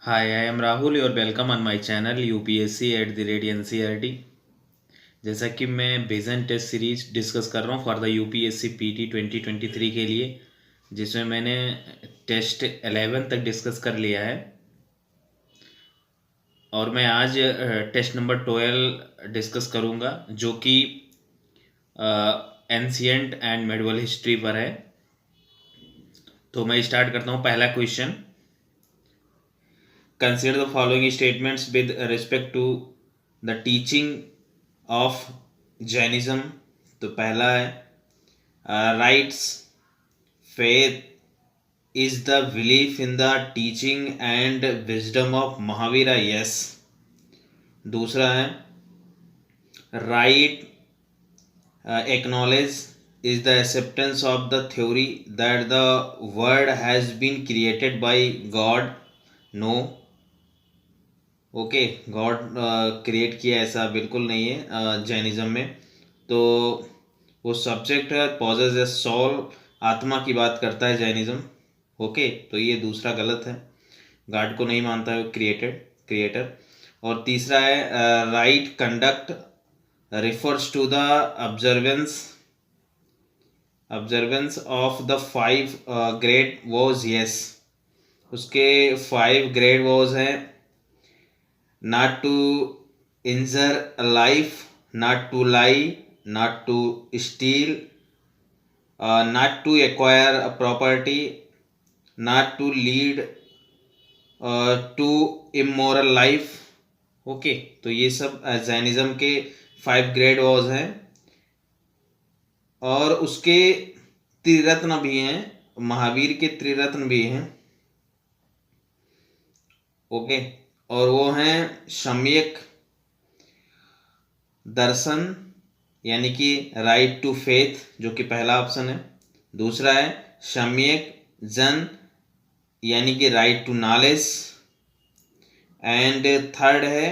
Hi, I am Rahul. You're welcome on my channel UPSC @NCERT। जैसा कि मैं vision test series discuss कर रहा हूँ फॉर द यूपीएससी पीटी 2023 के लिए, जिसमें मैंने टेस्ट 11 तक डिस्कस कर लिया है और मैं आज टेस्ट नंबर 12 डिस्कस करूँगा जो कि एंशिएंट एंड मेडिवल हिस्ट्री पर है। तो मैं स्टार्ट करता हूँ। पहला question, consider the following statements with respect to the teaching of Jainism. तो पहला है rights faith is the belief in the teaching and wisdom of Mahavira. Yes. दूसरा है right acknowledge is the acceptance of the theory that the world has been created by God। No। Okay, God create किया ऐसा बिल्कुल नहीं है Jainism में। तो वो सब्जेक्ट है पॉजेस ए सोल, आत्मा की बात करता है जैनिज्म। ओके, तो ये दूसरा गलत है, गॉड को नहीं मानता है वो क्रिएटर। और तीसरा है right conduct refers to the observance of the 5 great vows. Yes, उसके 5 ग्रेट वॉज हैं not to injure a life, not to lie, not to steal, not to acquire a property, not to lead to immoral life। Okay, तो ये सब Jainism के 5 grade was हैं और उसके त्रिरत्न भी हैं, महावीर के त्रिरत्न भी हैं। ओके, और वो हैं सम्यक दर्शन यानी कि राइट टू फेथ, जो कि पहला ऑप्शन है। दूसरा है सम्यक जन यानी कि right to knowledge. And third है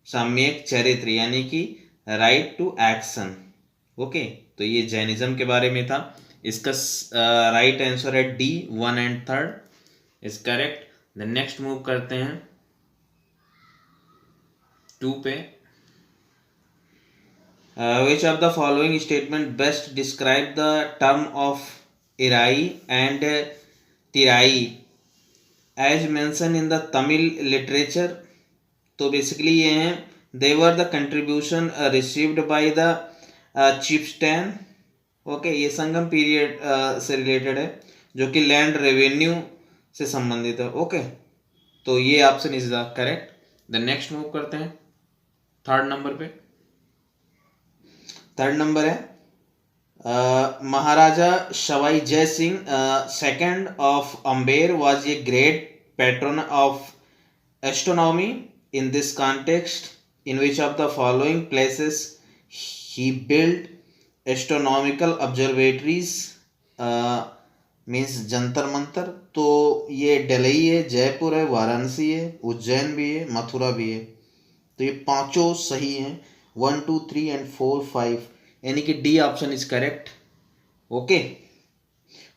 सम्यक चरित्र यानी कि राइट टू एक्शन। ओके, तो ये जैनिज्म के बारे में था। इसका राइट आंसर है D, 1 and 3 is correct. The next move करते हैं 2 पे। Which of the following statement best describe the term of Irai and Tirai as mentioned in the Tamil literature? तो बेसिकली ये हैं they were the contribution received by the chieftain। Okay, ये संगम period से related है जो कि land revenue से संबंधित है। ओके, तो ये option is the correct. The next move करते हैं 3rd नंबर पे। 3rd नंबर है महाराजा Sawai Jai Singh second of Amber was a great pattern of astronomy. In this context in which of the following places he build astronomical observatories means Jantar Mantar. तो ये दिल्ली है, जयपुर है, वाराणसी है, उज्जैन भी है, मथुरा भी है। तो ये पांचों सही हैं, 1 2 3 एंड 4 5 यानी कि D option is correct. Okay,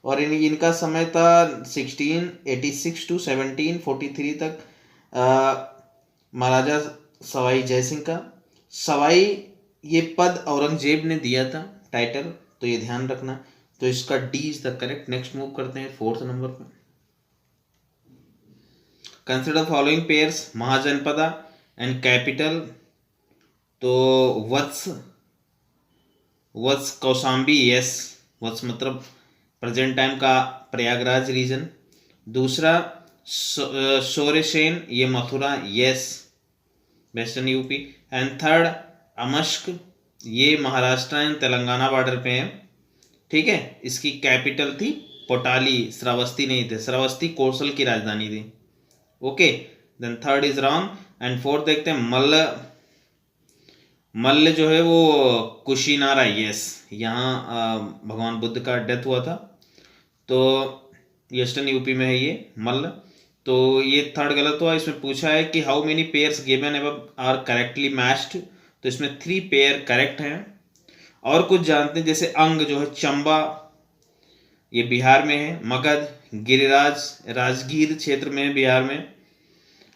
और इनका समय था 1686 टू 1743 तक महाराजा सवाई जयसिंह का। सवाई ये पद औरंगजेब ने दिया था, टाइटल, तो ये ध्यान रखना। तो इसका D is the correct. Next move करते हैं 4th नंबर पर। Consider following pairs Mahajanapada and capital. तो वत्स कौशाम्बी। यस, वत्स मतलब प्रेजेंट टाइम का प्रयागराज रीजन। दूसरा सोरेसेन, ये Mathura. Yes, western UP. And third अमस्क, ये महाराष्ट्र एंड तेलंगाना बॉर्डर पे है। ठीक है, इसकी कैपिटल थी पोटाली, श्रावस्ती नहीं थे, श्रावस्ती कौशल की राजधानी थी। Okay, then 3rd is wrong. And 4th देखते हैं मल्ल जो है वो कुशीनारा। यस, यहाँ भगवान बुद्ध का डेथ हुआ था, तो वेस्टर्न यूपी में है ये मल्ल। तो ये 3rd गलत हुआ। इसमें पूछा है कि how many pairs given above are correctly matched. तो इसमें 3 पेयर करेक्ट हैं। और कुछ जानते हैं, जैसे अंग जो है चंबा, ये बिहार में है। मगध गिरिराज राजगीर क्षेत्र में बिहार में।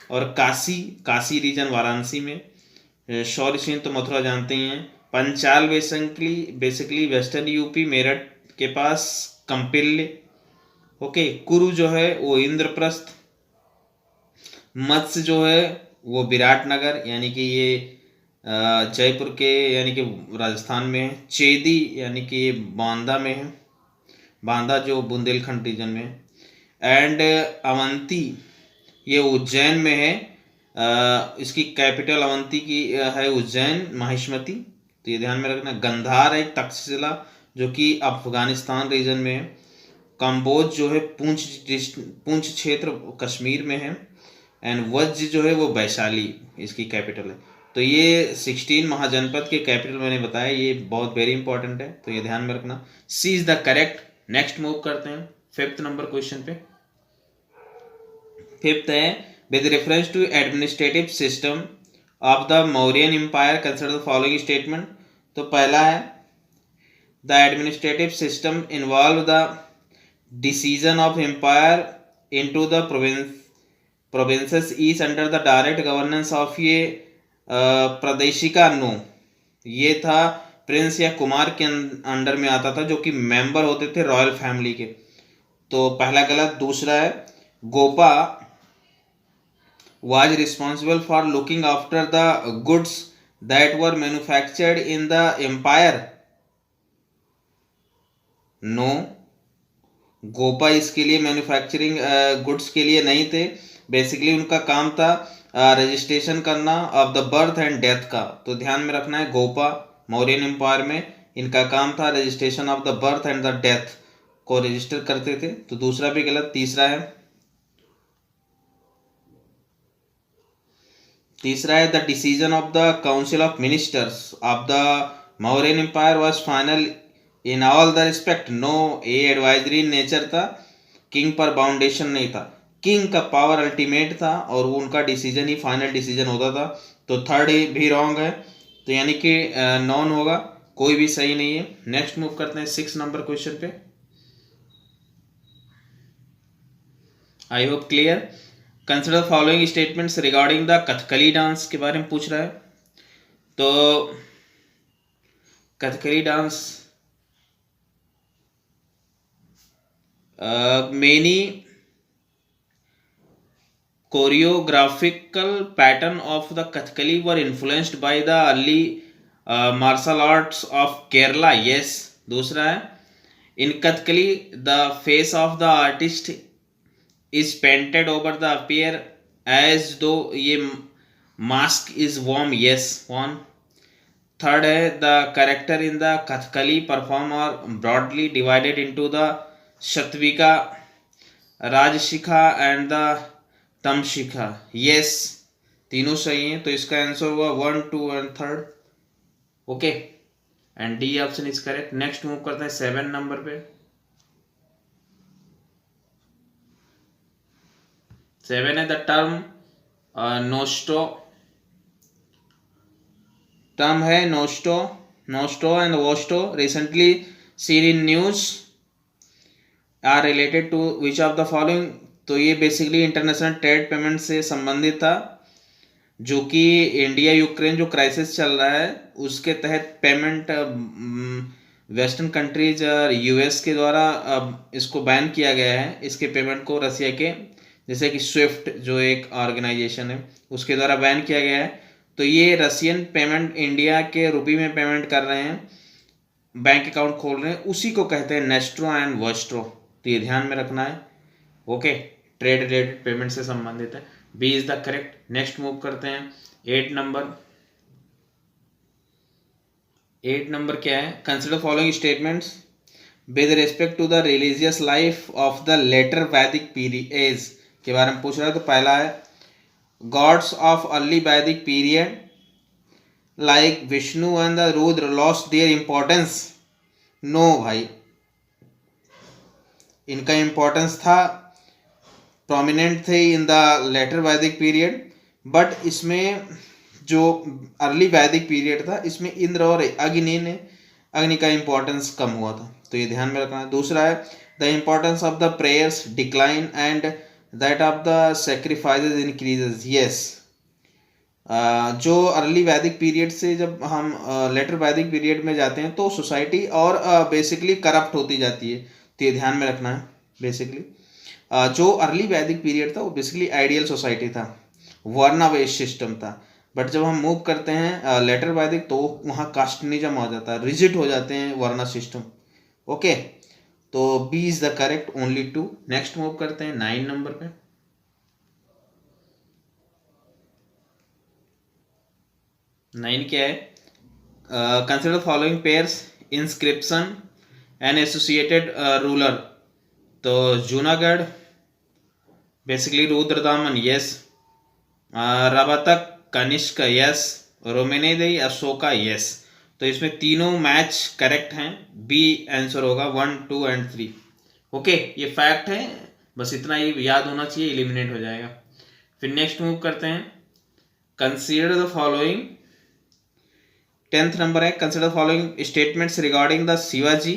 और काशी रीजन वाराणसी में। शौर्य सिंह तो मथुरा जानते ही हैं। Panchal basically western UP Meerut के पास कंपिल्य। ओके, कुरु जो है वो इंद्रप्रस्थ। मत्स्य जो है वो विराटनगर यानी कि ये जयपुर के यानी कि राजस्थान में है। चेदी यानी कि ये बांदा में है, बांदा जो बुंदेलखंड रीजन में है। एंड अवंती ये उज्जैन में है। इसकी कैपिटल अवंती की है उज्जैन माहिष्मती, तो ये ध्यान में रखना। गंधार है तक्षशिला जो कि अफगानिस्तान रीजन में है। कंबोज जो है पुंछ क्षेत्र कश्मीर में है। एंड वज्र जो है वो वैशाली इसकी कैपिटल है। तो ये 16 महाजनपद के कैपिटल मैंने बताया, ये बहुत वेरी इंपॉर्टेंट है, तो ये ध्यान में रखना। C is the correct. Next move करते हैं 5th नंबर क्वेश्चन पे। 5th है with reference to administrative system of the Mauryan empire consider the following statement. तो पहला है the administrative system involve the decision of empire into the provinces each under the direct governance of ये Pradeshika. No, ये था Prince या कुमार के under में आता था जो कि मेंबर होते थे रॉयल फैमिली के। तो पहला गलत। दूसरा है Gopa was responsible for looking after the goods that were manufactured in the empire. No, Gopa इसके लिए मैन्युफैक्चरिंग गुड्स के लिए नहीं थे। बेसिकली उनका काम था रजिस्ट्रेशन करना of the birth and death का। तो ध्यान में रखना है गोपा मौर्यन एम्पायर में इनका काम था registration of the birth and the death को रजिस्टर करते थे। तो दूसरा भी गलत। तीसरा है the decision of the council of ministers of the Mauryan empire was final in all the respect. No, ये एडवाइजरी नेचर था, किंग पर बाउंडेशन नहीं था। किंग का पावर अल्टीमेट था और वो उनका डिसीजन ही फाइनल डिसीजन होता था। तो थर्ड भी रॉन्ग है, तो यानी कि नॉन होगा, कोई भी सही नहीं है। नेक्स्ट मूव करते हैं 6 नंबर क्वेश्चन पे। आई hope clear. Consider following statements regarding the Kathakali dance के बारे में पूछ रहा है। तो Kathakali dance many choreographical pattern of the Kathakali were influenced by the early martial arts of Kerala. Yes. दूसरा है in Kathakali the face of the artist is painted over the appear as though ये mask is warm. Yes, one. Third है the character in the Kathakali perform are broadly divided into the Shatvika, Rajshikha and the Tamashikha. Yes, तीनों सही हैं, तो इसका answer हुआ 1, 2 and 3। Okay, and D option is correct. Next move करते हैं 7 number पे। 7 है द टर्म नोस्टो। टर्म है nostro and vostro recently seen in news are related to which of the following. तो ये बेसिकली इंटरनेशनल ट्रेड पेमेंट से संबंधित था, जो कि इंडिया यूक्रेन जो क्राइसिस चल रहा है उसके तहत पेमेंट वेस्टर्न कंट्रीज और यूएस के द्वारा इसको बैन किया गया है, इसके पेमेंट को रसिया के, जैसे कि स्विफ्ट जो एक ऑर्गेनाइजेशन है उसके द्वारा बैन किया गया है। तो ये रसियन पेमेंट इंडिया के रुपये में पेमेंट कर रहे हैं, बैंक अकाउंट खोल रहे हैं, उसी को कहते हैं नेस्ट्रो एंड वस्ट्रो। तो ये ध्यान में रखना है। ओके, ट्रेड रिलेटेड पेमेंट से संबंधित है। B is the correct. Next move करते हैं 8 नंबर। 8 नंबर क्या है? Consider following statements with respect to the religious life of the later Vedic period के बारे में पूछ रहा है। तो पहला है gods of early Vedic period like Vishnu and the Rudra lost their importance. No भाई, इनका इंपॉर्टेंस था, प्रोमिनेंट थे in the later Vedic period, but इसमें जो अर्ली वैदिक पीरियड था इसमें इंद्र और अग्नि का इंपॉर्टेंस कम हुआ था। तो ये ध्यान में रखना है। दूसरा है the importance of the prayers decline and that of the sacrifices increases, yes. जो अर्ली वैदिक पीरियड से जब हम लेटर वैदिक पीरियड में जाते हैं तो सोसाइटी और बेसिकली करप्ट होती जाती है, तो ये ध्यान में रखना है। बेसिकली जो अर्ली वैदिक पीरियड था वो बेसिकली आइडियल सोसाइटी था, वर्ना बेस्ड सिस्टम था। बट जब हम मूव करते हैं लेटर वैदिक तो वहाँ कास्टनिज्म हो जाता है, रिजिड हो जाते हैं वर्ना सिस्टम। ओके, तो B is the correct, only 2। Next move करते हैं 9 नंबर पे। 9 क्या है? Consider following pairs, inscription and associated ruler. तो Junagadh basically Rudradaman, yes. Rabatak Kanishka, yes. Rummindei Ashoka, yes. तो इसमें तीनों मैच करेक्ट हैं, बी आंसर होगा 1, 2 एंड 3। ओके, ये फैक्ट है, बस इतना ही याद होना चाहिए, एलिमिनेट हो जाएगा। फिर नेक्स्ट मूव करते हैं, consider the following. 10th number है, consider following statements regarding the Shivaji.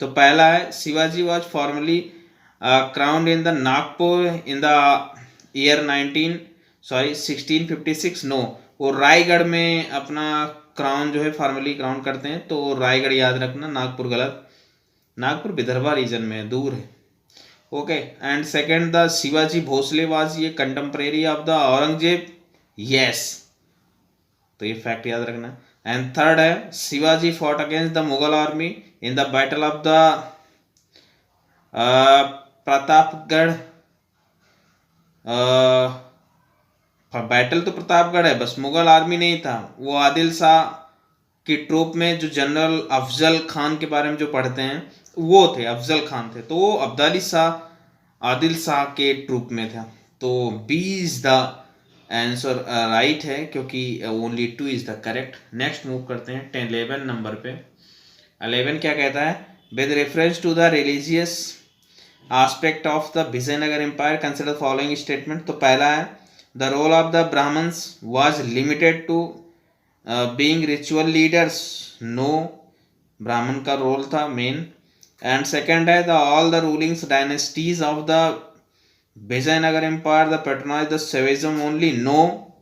तो पहला है, Shivaji was formally crowned in the Nagpur in the year 1656। No, वो रायगढ़ में अपना क्राउन जो है फॉर्मली क्राउन करते हैं, तो रायगढ़ याद रखना, नागपुर गलत। नागपुर विदर्भा रीजन में है, दूर है। Okay, and second the Shivaji Bhosle was ये contemporary of the Aurangzeb, yes. तो ये फैक्ट याद रखना। एंड थर्ड है, Shivaji fought against the Mughal army in the battle of the Pratapgarh. Battle तो प्रतापगढ़ है, बस मुगल आर्मी नहीं था, वो आदिल शाह की ट्रूप में जो जनरल अफजल खान के बारे में जो पढ़ते हैं वो थे, अफजल खान थे, तो वो अब्दाली शाह आदिल शाह के ट्रूप में था। तो B is the answer right है, क्योंकि only 2 is the correct. Next move करते हैं 11 नंबर पे। 11 क्या कहता है? With reference to the religious aspect of the Vijayanagar empire consider following statement. तो पहला है, the role of the Brahmans was limited to being ritual leaders, no, ब्राह्मण का रोल था मेन। एंड सेकेंड है, the all the rulings dynasties of the Vijayanagar empire the patronize the Shaivism only, no,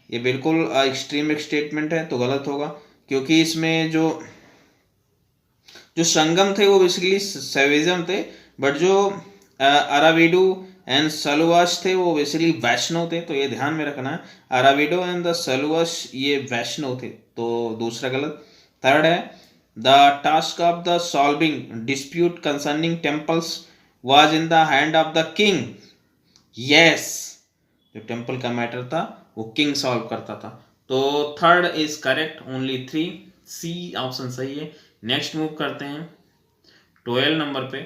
ये बिल्कुल extreme एक स्टेटमेंट है, तो गलत होगा, क्योंकि इसमें जो संगम थे वो बेसिकली सेविज्म थे, बट जो अराविडो एंड सलुवास थे वो बेसिकली वैष्णव थे, तो ये ध्यान में रखना है। अराविडो एंड द सलुवास ये वैष्णव थे, तो दूसरा गलत। थर्ड है, the task of the solving dispute concerning temples was in the hand of the king, yes. जो टेम्पल का मैटर था वो किंग सॉल्व करता था, तो third is correct, only 3, C option सही है। नेक्स्ट मूव करते हैं 12 नंबर पे।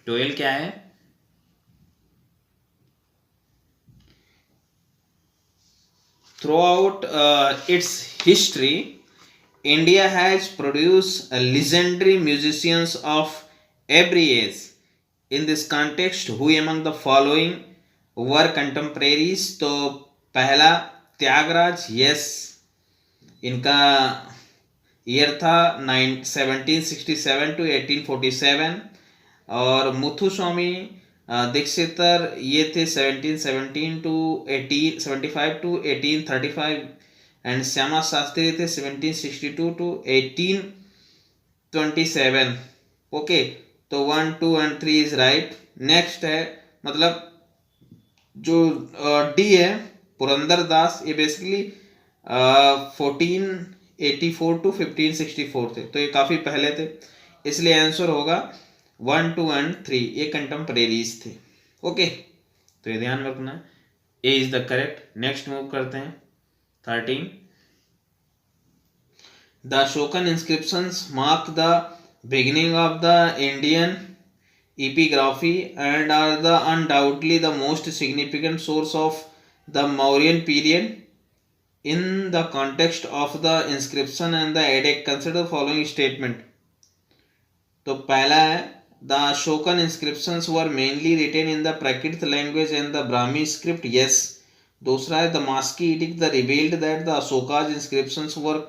12 क्या है? Throughout its history, India has produced legendary musicians of every age. In this context, who among the following were contemporaries? तो पहला त्यागराज, यस, इनका ईयर था 1767 टू 1847। और मुथुस्वामी दीक्षितर ये थे 1717 to 1875 to 1835। And Shyama Shastri थे 1762 टू 1827। ओके, तो 1, 2 एंड 3 इज राइट। नेक्स्ट है, मतलब जो डी है पुरंदर दास, ये बेसिकली 1484 टू 1564 थे, तो ये काफ़ी पहले थे, इसलिए आंसर होगा 1, 2 एंड 3, ये कंटेम्परेरीज थे। ओके, तो ये ध्यान रखना है, A is the correct. Next move करते हैं 13। The Ashokan inscriptions mark the beginning of the Indian epigraphy and are the undoubtedly the most significant source of the Mauryan period. In the context of the inscription and the edict, consider following statement. तो पहला है, the Ashokan inscriptions were mainly written in the Prakrit language and the Brahmi script, yes. दूसरा है, the Maski edict that revealed that the Ashoka's inscriptions were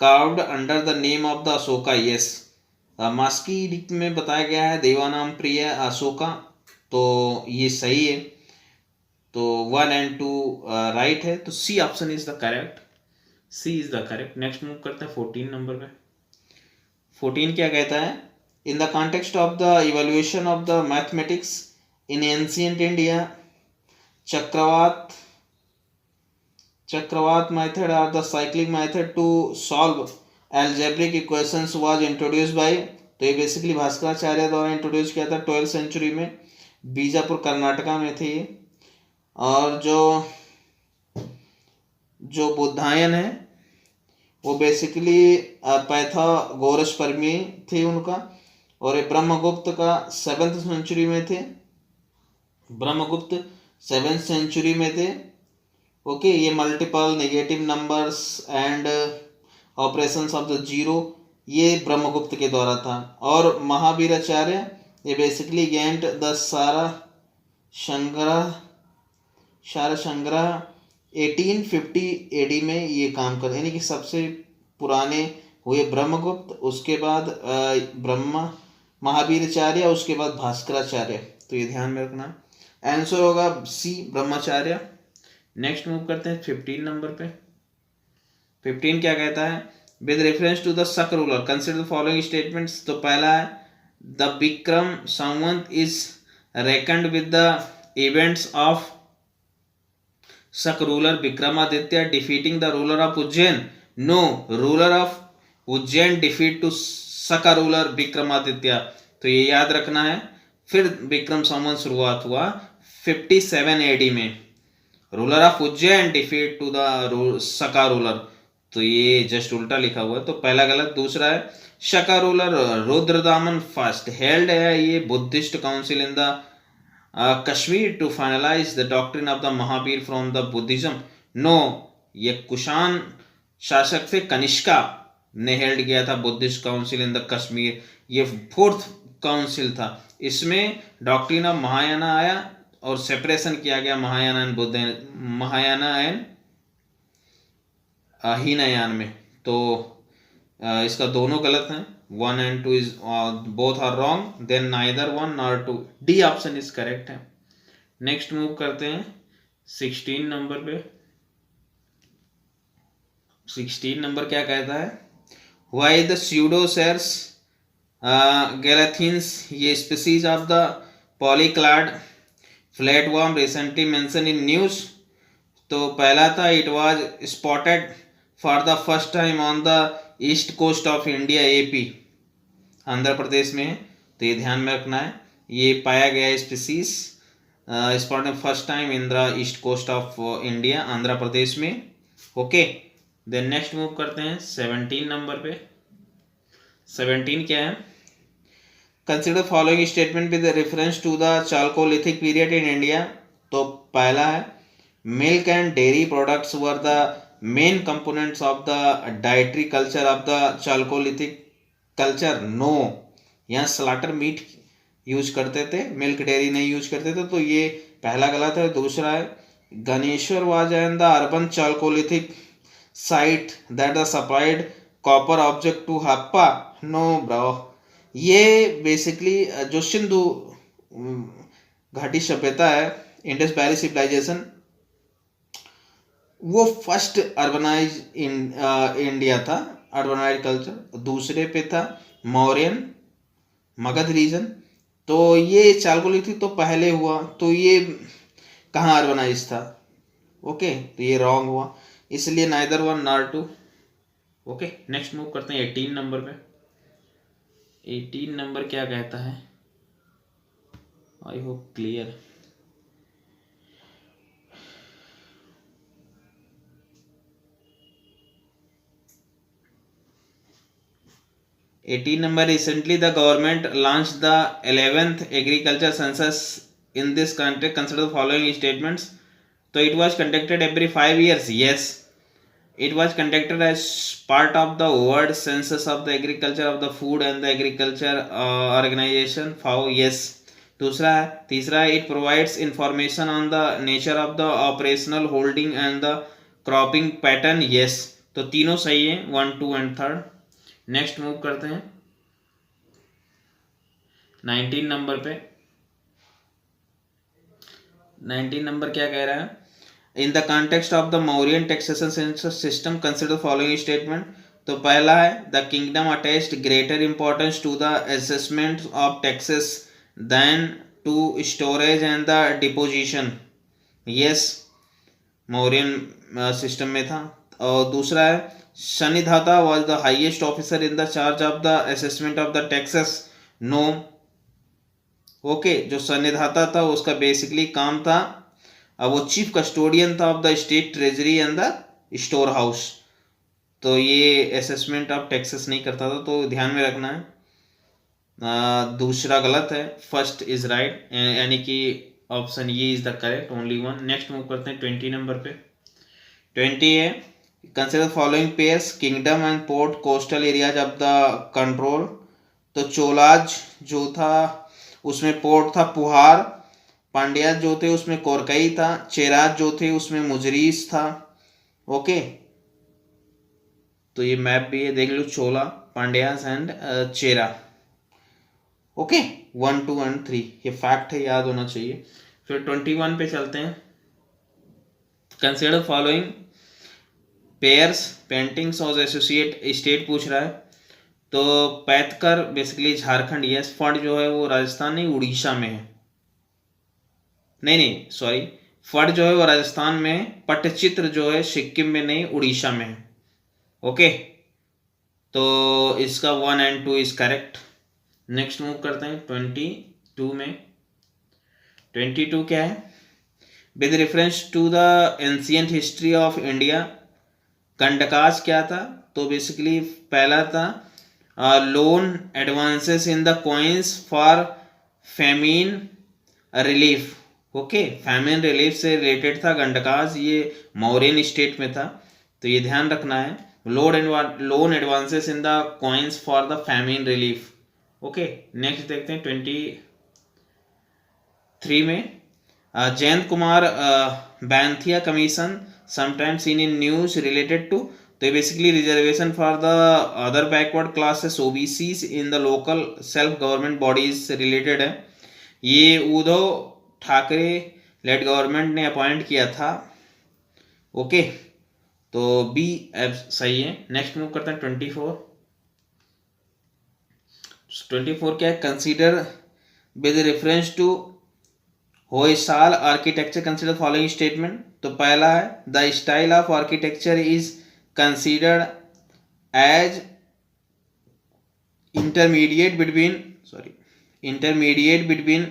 carved under the name of the Ashoka, yes. Maski edict में बताया गया है देवानाम प्रिय अशोका, तो ये सही है, तो 1 and 2 राइट है, तो C option is the correct, C is the correct. Next move करते हैं 14 नंबर पे। 14 क्या कहता है, in the context of the evolution of the mathematics in ancient India, चक्रवात मेथड और the cyclic method to solve algebraic equations was introduced by, तो ये बेसिकली भास्कराचार्य द्वारा इंट्रोड्यूस किया था 12th सेंचुरी में, बीजापुर कर्नाटका में थे ये। और जो बुद्धायन है वो बेसिकली पैथागोरस परमी थे उनका, और ये ब्रह्मगुप्त का 7th सेंचुरी में थे, ब्रह्मगुप्त 7th सेंचुरी में थे। ओके, ये multiple negative numbers and operations of the zero ये ब्रह्मगुप्त के द्वारा था। और महावीराचार्य ये बेसिकली गेंट द सारा संग्रह 1850 एडी में ये काम कर, यानी कि सबसे पुराने हुए ब्रह्मगुप्त, उसके बाद महावीराचार्य, उसके बाद भास्कराचार्य, तो ये ध्यान में रखना। आंसर होगा सी ब्रह्माचार्य। नेक्स्ट मूव करते हैं 15 नंबर पे। 15 क्या कहता है, with reference to the Shaka ruler consider the following statements, तो पहला है the Vikram Samvat is reckoned with the events of Shaka ruler Vikramaditya defeating the ruler of Ujjain, no, ruler of Ujjain defeat to Shaka ruler Vikramaditya, तो ये याद रखना है। फिर विक्रम संवत शुरुआत हुआ 57 एडी में, ruler of Ujjain defeat to the Shaka ruler, तो ये जस्ट उल्टा लिखा हुआ है, तो पहला गलत। दूसरा है Shaka ruler Rudradaman first held है ये Buddhist council in the Kashmir to finalize the doctrine of the Mahavira from the Buddhism, no, ये कुषाण शासक थे कनिष्का ने हेल्ड किया था Buddhist council in the Kashmir, ये 4th काउंसिल था, इसमें डॉक्ट्रिन ऑफ महायाना आया और सेपरेशन किया गया महायाना एंड हीनयान में, तो इसका दोनों गलत हैं, 1 and 2 is both are wrong, then neither 1 nor 2, D option is correct है। नेक्स्ट मूव करते हैं 16 नंबर पे। 16 नंबर क्या कहता है, व्हाई द स्यूडोसेरस गैलाथिन्स ये species of the polyclad flatworm recently mention in news, तो पहला था it was spotted for the first time on the east coast of India, AP Andhra Pradesh में है, तो ये ध्यान में रखना है, ये पाया गया species spotted first time in the east coast of India Andhra Pradesh में। ओके, देन नेक्स्ट मूव करते हैं 17 नंबर पे। 17 क्या है, consider following statement with reference to the chalcolithic period in India, तो पहला है milk and dairy products were the main components of the dietary culture of the chalcolithic culture, no, यहाँ slaughter meat use करते थे, milk dairy नहीं use करते थे, तो ये पहला गलत है। दूसरा है Ganeshwar was and the urban chalcolithic site that the supplied copper object to Harappa, no bro, ये बेसिकली जो सिंधु घाटी सभ्यता है, इंडस वैली सिविलाइजेशन, वो फर्स्ट अर्बनाइज इंडिया था, अर्बनाइज कल्चर। दूसरे पे था मौर्यन मगध रीजन, तो ये चालकोलिथिक तो पहले हुआ, तो ये कहाँ अर्बनाइज था, ओके, तो ये रॉन्ग हुआ, इसलिए neither 1 nor 2। Okay, next move करते हैं 18 नंबर पे। 18 नंबर क्या कहता है, I hope clear. Number recently the government launch the 11th agriculture census in this country, consider the following statements, तो it was conducted every 5 years, yes, it was conducted as part of the world census of the agriculture of the food and the agriculture organization FAO, yes। तीसरा it provides information on the nature of the operational holding and the cropping pattern, yes, तो तीनों सही है, 1, 2 and 3rd। Next move करते हैं 19 number पे। 19 number क्या कह रहा है? In the context of the Mauryan taxation system consider following statement. तो पहला है the kingdom attached greater importance to the assessment of taxes then to storage and the deposition. Yes, Mauryan system में था। और दूसरा है Sannidhata was the highest officer in the charge of the assessment of the taxes. No. Okay, जो शनिधाता था उसका basically काम था, अब वो चीफ कस्टोडियन था of the state treasury and the store house. तो ये असेसमेंट ऑफ टैक्सेस नहीं करता था, तो ध्यान में रखना है। दूसरा गलत है, फर्स्ट इज राइट, यानी कि ऑप्शन ये is the correct, only one. Next move करते हैं 20 नंबर पे। 20 है consider following pairs kingdom and port coastal areas of the control. तो चोलाज जो था उसमें पोर्ट था पुहार, पांड्याज जो थे उसमें कोरकई था, चेराज जो थे उसमें मुजरीस था। ओके, तो ये मैप भी है, देख लो, Chola, Pandyas and Chera. Okay, 1 2 and 3 ये फैक्ट है, याद होना चाहिए। फिर 21 पे चलते हैं। Consider following pairs paintings of associate state पूछ रहा है। तो पैतकर बेसिकली झारखंड, यस। फड़ जो है वो राजस्थान नहीं, उड़ीसा में है। नहीं सॉरी, फड़ जो है वो राजस्थान में है, पट्टचित्र जो है सिक्किम में नहीं, उड़ीसा में है। ओके, तो इसका 1 and 2 is correct. Next move करते हैं 22 में। 22 क्या है? With reference to the ancient history of India, Gandakas क्या था? तो बेसिकली पहला था loan advances in the coins for famine relief. Okay, famine relief से रिलेटेड था गंडकास, ये मौर्यन स्टेट में था, तो ये ध्यान रखना है। Loan advances in the coins for the famine relief. Okay, next देखते हैं 23 में। Jayant Kumar Banthia commission sometimes in news related to. तो basically reservation for the other backward classes OBC in the local self government bodies से related है। ये Uddhav Thackeray led government ने appoint किया था। ओके, तो बी सही है। नेक्स्ट मूव करते हैं 24 क्या है? Consider with reference to Hoysala architecture consider following statement. तो पहला है the style of architecture is considered as intermediate between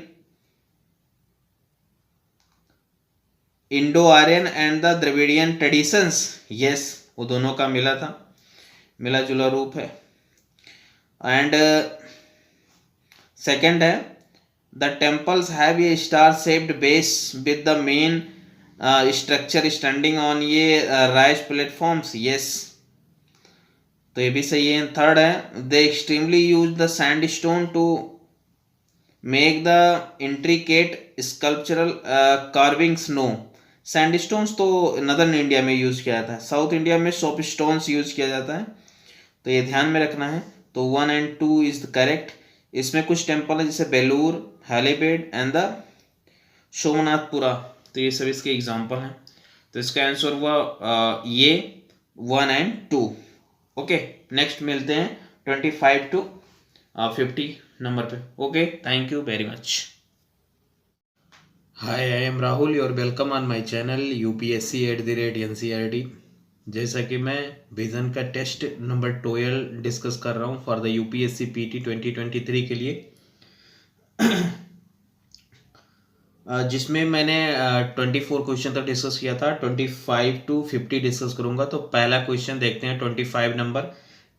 Indo Aryan and the Dravidian traditions. Yes, वो दोनों का मिला जुला रूप है। एंड सेकंड है the temples have a star shaped base with the main structure standing on ये rise platforms. Yes, तो ये भी सही है। थर्ड है they extremely use the sandstone to make the intricate sculptural carvings. No, sandstones तो northern India में use किया जाता है, साउथ इंडिया में सोप स्टोन्स यूज किया जाता है, तो ये ध्यान में रखना है। तो 1 एंड 2 इज करेक्ट। इसमें कुछ टेम्पल है जैसे बेलूर, हैलीबेड एंड द सोमनाथपुरा, तो ये सब इसके एग्जाम्पल हैं। तो इसका आंसर हुआ ये 1 एंड 2। ओके, नेक्स्ट मिलते हैं 25 to 50 नंबर पे। Okay, thank you very much. Hi, I am Rahul, your welcome on my channel UPSC@NCERT। जैसा कि मैं विजन का टेस्ट नंबर 12 डिस्कस कर रहा हूँ फॉर द UPSC PT 2023 के लिए, जिसमें मैंने 24 क्वेश्चन तक डिस्कस किया था। 25 to 50 डिस्कस करूंगा। तो पहला क्वेश्चन देखते हैं 25 number.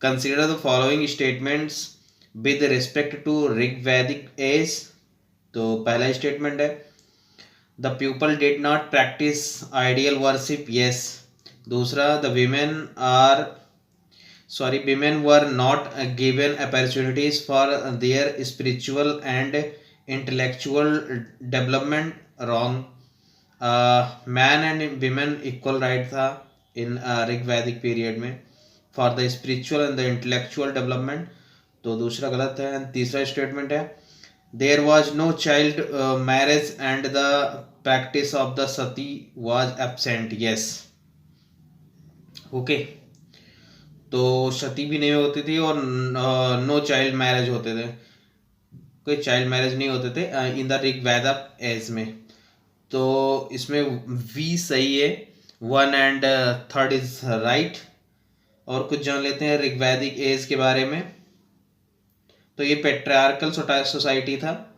Consider the following statements with respect to Rigvedic age. तो पहला स्टेटमेंट है the people did not practice ideal worship. Yes. दूसरा the women were not given opportunities for their spiritual and intellectual development. Wrong. Man and women equal right था in Rigvedic period में for the spiritual and the intellectual development, तो दूसरा गलत है। तीसरा statement है there was no child marriage and the practice of the sati was absent. Yes. Okay, तो सती भी नहीं होती थी और नो चाइल्ड मैरिज होते थे, कोई चाइल्ड मैरिज नहीं होते थे इन द ऋग्वेद एज में। तो इसमें वी सही है, 1 एंड 3 इज राइट। और कुछ जान लेते हैं ऋग्वैदिक एज के बारे में। तो ये पेट्रियार्कल सोसाइटी था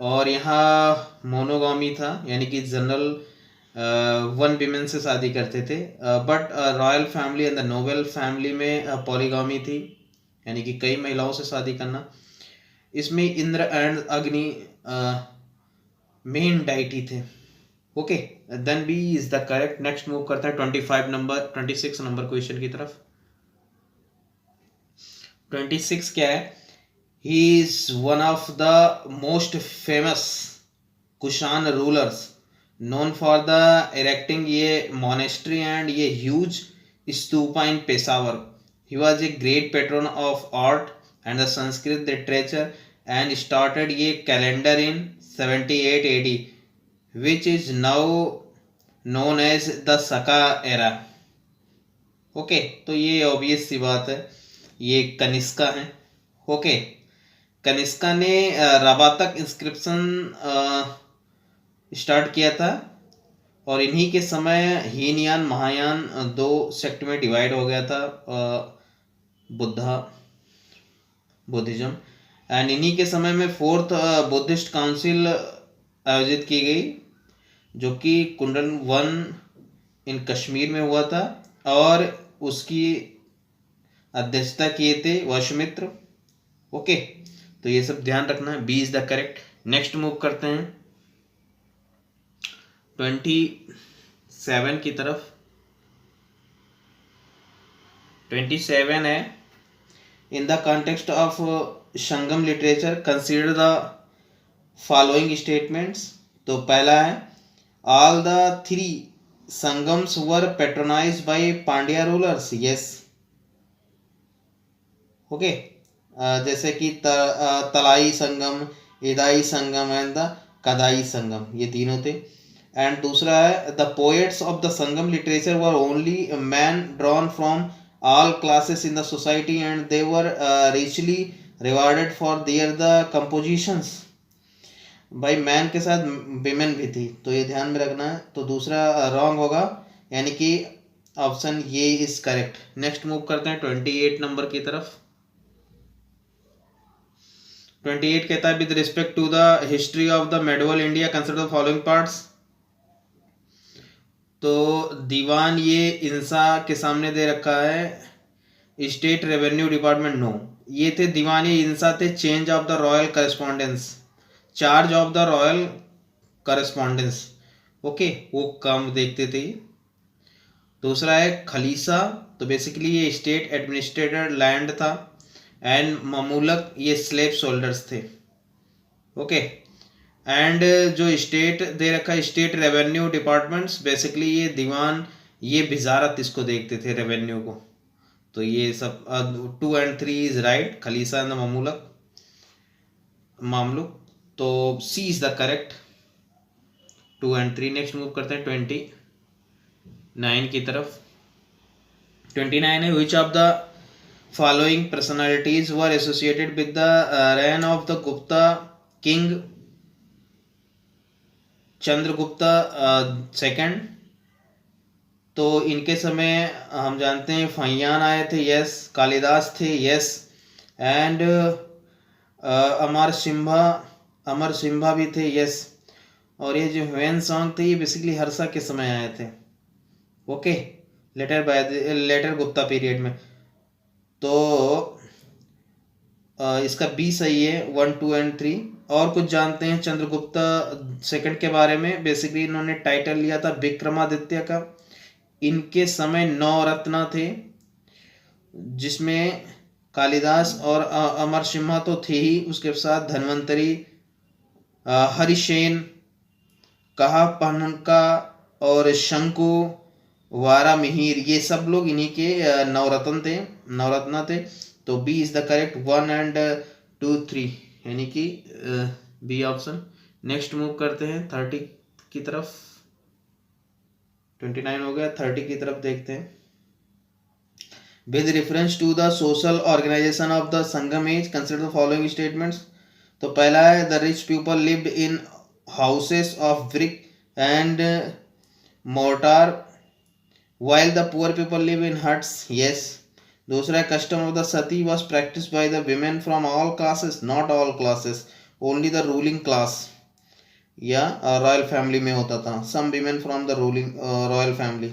और यहाँ मोनोगामी था, यानी कि जनरल 1 विमेन से शादी करते थे। But royal family and the noble family में पॉलीगामी थी, यानी कि कई महिलाओं से शादी करना। इसमें Indra and Agni main deity थे। Okay, then B is the correct. Next move करते हैं 26 नंबर क्वेश्चन की तरफ। 26 क्या है? He is one of the most famous Kushan rulers known for the erecting a monastery and a huge stupa in Peshawar. He was a great patron of art and the Sanskrit literature and started a calendar in 78 AD, which is now known as the Saka era. Okay, तो ये obvious सी बात है, ये कनिष्का है। Okay, Kanishka ने Rabatak inscription start किया था और इन्हीं के समय हीनयान महायान 2 सेक्ट में डिवाइड हो गया था, बुद्धिज्म। एंड इन्हीं के समय में 4th बुद्धिस्ट काउंसिल आयोजित की गई, जो कि कुंडल 1 इन कश्मीर में हुआ था और उसकी अध्यक्षता किए थे वशमित्र। ओके, तो ये सब ध्यान रखना है। B is the correct. Next move करते हैं 27 की तरफ। 27 है, in the context of Sangam literature consider the following statements. तो पहला है, all the 3 Sangams were patronized by Pandya rulers. Yes. Okay, जैसे कि तलाई संगम, इदाई संगम एंड द कदाई संगम, ये तीनों थे। एंड दूसरा है, the poets of the Sangam literature were only man drawn from all classes in the society and they were richly rewarded for their the compositions. भाई man के साथ विमेन भी थी, तो ये ध्यान में रखना है। तो दूसरा रॉन्ग होगा, यानी कि ऑप्शन ये इज करेक्ट। नेक्स्ट मूव करते हैं 28 नंबर की तरफ। 28 कहता है, with respect to the history of the medieval India consider the following parts. तो दीवान ये इंसा के सामने दे रखा है। स्टेट रेवेन्यू डिपार्टमेंट नो, ये थे दीवान ये इंसा थे। Change of the royal correspondence, charge of the royal correspondence, okay, वो काम देखते थे। दूसरा है खलीसा, तो बेसिकली ये स्टेट एडमिनिस्ट्रेटेड लैंड था। एंड ममूलक ये स्लेव सोल्डर्स थे। ओके, एंड जो स्टेट दे रखा है स्टेट रेवेन्यू डिपार्टमेंट्स, बेसिकली ये दीवान ये बिजारत इसको देखते थे रेवेन्यू को। तो ये सब 2 and 3 is right, Khalisa and Mamluk Mamluk. तो C is the correct, 2 and 3। Next move करते हैं 29 की तरफ। 29 है, which of the following personalities were associated with the reign of the Gupta king Chandragupta second. तो इनके समय हम जानते हैं फहियान आए थे, यस। कालिदास थे, यस। एंड अमर सिम्हा भी थे, यस। और ये जो ह्वेन सॉन्ग थे ये बेसिकली हर्षा के समय आए थे। ओके, लेटर गुप्ता पीरियड में। तो इसका बी सही है, 1, 2 and 3। और कुछ जानते हैं चंद्रगुप्ता सेकंड के बारे में। बेसिकली इन्होंने टाइटल लिया था विक्रमादित्य का। इनके समय 9 रत्न थे, जिसमें कालिदास और अमर सिम्हा तो थे ही, उसके साथ धन्वंतरी, हरिसेन, कहा पहनका और शंकु, वारा मिहिर, ये सब लोग इन्हीं के नवरत्न थे। तो B is the correct, 1 and 2, 3, यानी कि बी ऑप्शन। नेक्स्ट मूव करते हैं की तरफ, 29 हो गया, 30 की तरफ देखते हैं। With reference to the social organisation of the Sangam age consider the following statements. तो पहला है the rich people lived in houses of brick and mortar while the poor people live in huts, yes. दूसरा है custom of the sati was practiced by the women from all classes, not all classes, only the ruling class, या royal family में होता था, some women from the ruling royal family,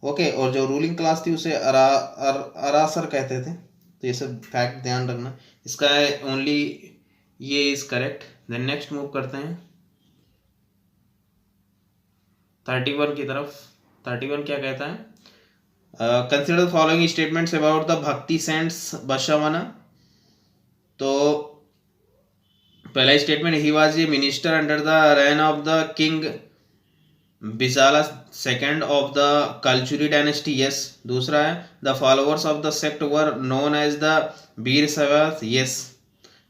okay. और जो ruling class थी उसे अरासर कहते थे। तो ये सब फैक्ट ध्यान रखना, इसका ओनली ये is correct. Then next move करते हैं 31 की तरफ। 31 क्या कहता है? Consider the following statements about the bhakti saints Basavanna. तो पहला statement, he was a minister under the reign of the king Bijjala second of the Kalachuri dynasty, yes. दूसरा है the followers of the sect were known as the Veera Shaivas, yes.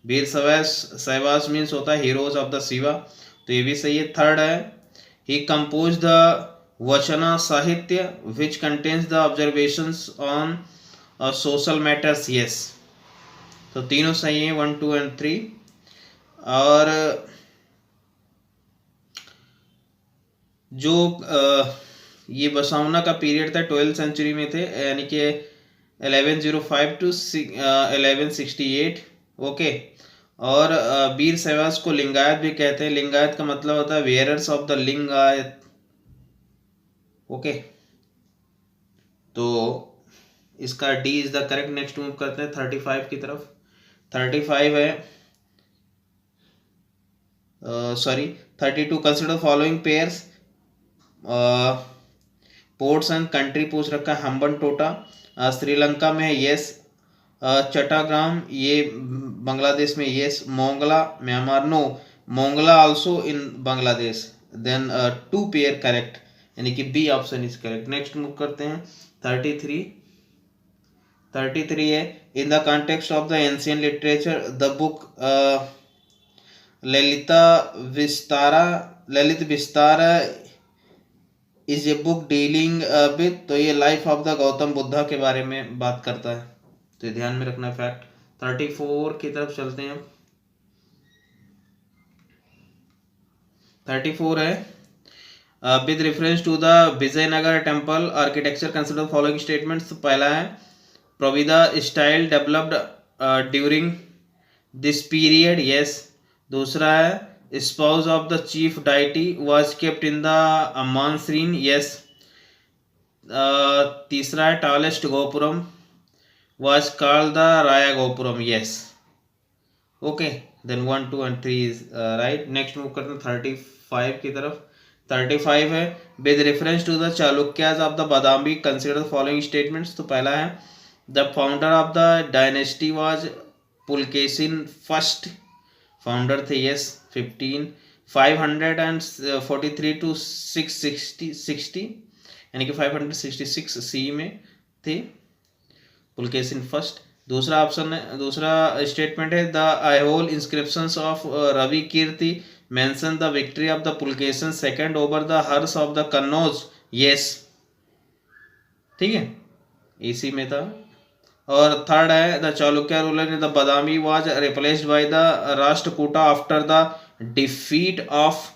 Veera Shaivas means होता है heroes of the Shiva, तो ये भी सही है। थर्ड है ही कंपोज द वचना साहित्य which contains the observations on social matters, yes. तो तीनों सही है, 1, 2 एंड 3। और जो ये बसावना का पीरियड था 12th सेंचुरी में थे, यानी कि 1105 to 1168, ओके। और वीर शैवास को लिंगायत भी कहते हैं। लिंगायत का मतलब होता है wearer's of the Lingayat, okay. तो इसका D is the correct. Next move करते हैं 35 की तरफ। 35 है 32 consider following pairs. Ports and country पूछ रखा है, हम्बन टोटा श्रीलंका में है, यस। चट्टाग्राम ये बांग्लादेश में, yes. Mongla Myanmar, no. Mongla also in Bangladesh. Then 2 pair correct, यानी कि B option is correct. Next move करते हैं 33 है in the context of the ancient literature the book Lalita Vistara is a book dealing with, तो ये life of the Gautama Buddha के बारे में बात करता है, तो ये ध्यान में रखना फैक्ट। 34 की तरफ चलते हैं। 34 है with reference to the Vijayanagara temple architecture consider following statements. तो पहला है Dravida style developed during this period, yes. दूसरा है spouse of the chief deity was kept in the मानसरीन, यस। तीसरा है tallest gopuram was called the Raya Gopuram, yes, okay. Then 1, 2 and 3 is right. Next move करते हैं 35 की तरफ। 35 है with reference to the Chalukyas of the Badami consider the following statements. तो पहला है the founder of the dynasty was Pulakeshin first, founder थे, yes. 15 543 to 660 यानी कि 566 सी में थे पुलकेशिन फर्स्ट। दूसरा ऑप्शन है, दूसरा स्टेटमेंट है the Aihole inscriptions of Ravi Kirti mention the victory of the Pulakeshin second over the Harsha of the Kannauj, yes, ठीक है, इसी में था। और थर्ड है the Chalukya ruler in the Badami was replaced by the Rashtrakuta after the defeat of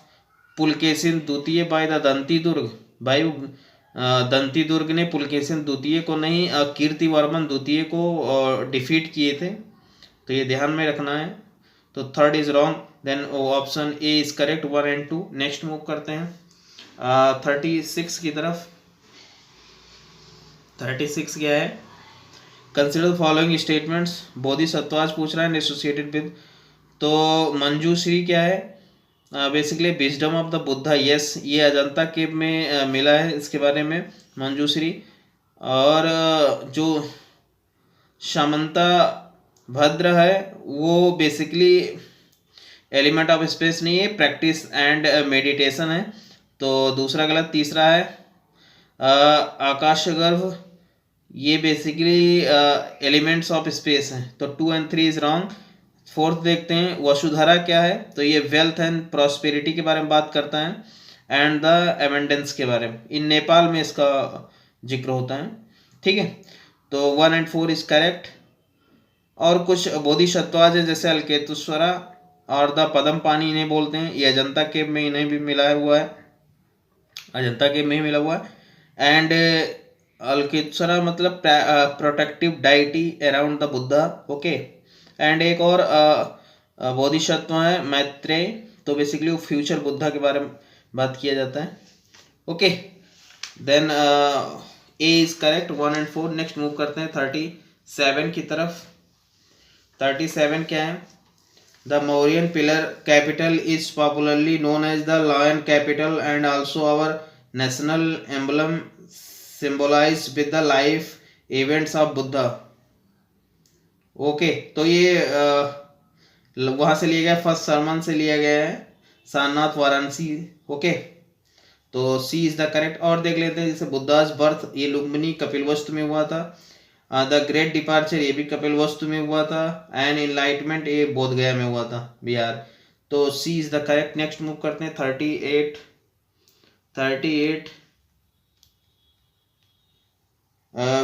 Pulakeshin द्वितीय बाय द दंती दुर्ग। भाई दंती दुर्ग ने पुलकेशिन द्वितीय को नहीं, कीर्तिवर्मन द्वितीय को डिफीट किए थे, तो ये ध्यान में रखना है। तो third is wrong, then option A is correct, 1 and 2। Next move करते हैं 36 की तरफ। 36 क्या है? Consider following statements. बोधिसत्वाज पूछ रहा है एसोसिएटेड विद, तो मंजूश्री क्या है? Basically wisdom of the Buddha, yes, ये अजंता केव में मिला है, इसके बारे में मंजूश्री। और जो सामंता भद्र है वो बेसिकली एलिमेंट ऑफ स्पेस नहीं है, प्रैक्टिस एंड मेडिटेशन है, तो दूसरा गलत। तीसरा है आकाशगर्भ, ये बेसिकली एलिमेंट्स ऑफ स्पेस हैं, तो 2 and 3 इज रॉन्ग। फोर्थ देखते हैं वसुधरा क्या है, तो ये वेल्थ एंड प्रॉस्पेरिटी के बारे में बात करता है। एंड द एमेंडेंस के बारे में। इन नेपाल में इसका जिक्र होता है, ठीक है। तो 1 and 4 इज करेक्ट। और कुछ बोधिसत्वाज है जैसे अलकेतुस्वरा और द पदम पानी इन्हें बोलते हैं, ये अजंता केव में इन्हें भी मिला हुआ है, अजंता केव में ही मिला हुआ है। एंड अलकेतुस्वरा मतलब protective deity around the Buddha, okay. And एक और बोधिसत्व है मैत्रेय, तो बेसिकली वो फ्यूचर बुद्धा के बारे में बात किया जाता है, okay. Then A is correct 1 and 4। Next move करते हैं 37 की तरफ। 37 क्या है? The Mauryan pillar capital is popularly known as the lion capital and also our national emblem symbolize with the life events of Buddha, okay. तो ये वहां से लिया गया, फर्स्ट सरमन से लिया गया है, सारनाथ वाराणसी, ओके। तो सी इज द करेक्ट। और देख लेते हैं जैसे बुद्धास बर्थ, ये लुम्बिनी कपिलवस्तु में हुआ था। द ग्रेट डिपार्चर ये भी कपिलवस्तु में हुआ था। एंड इनलाइटमेंट ये बोधगया में हुआ था, बिहार। तो C is the correct. Next move करते हैं 38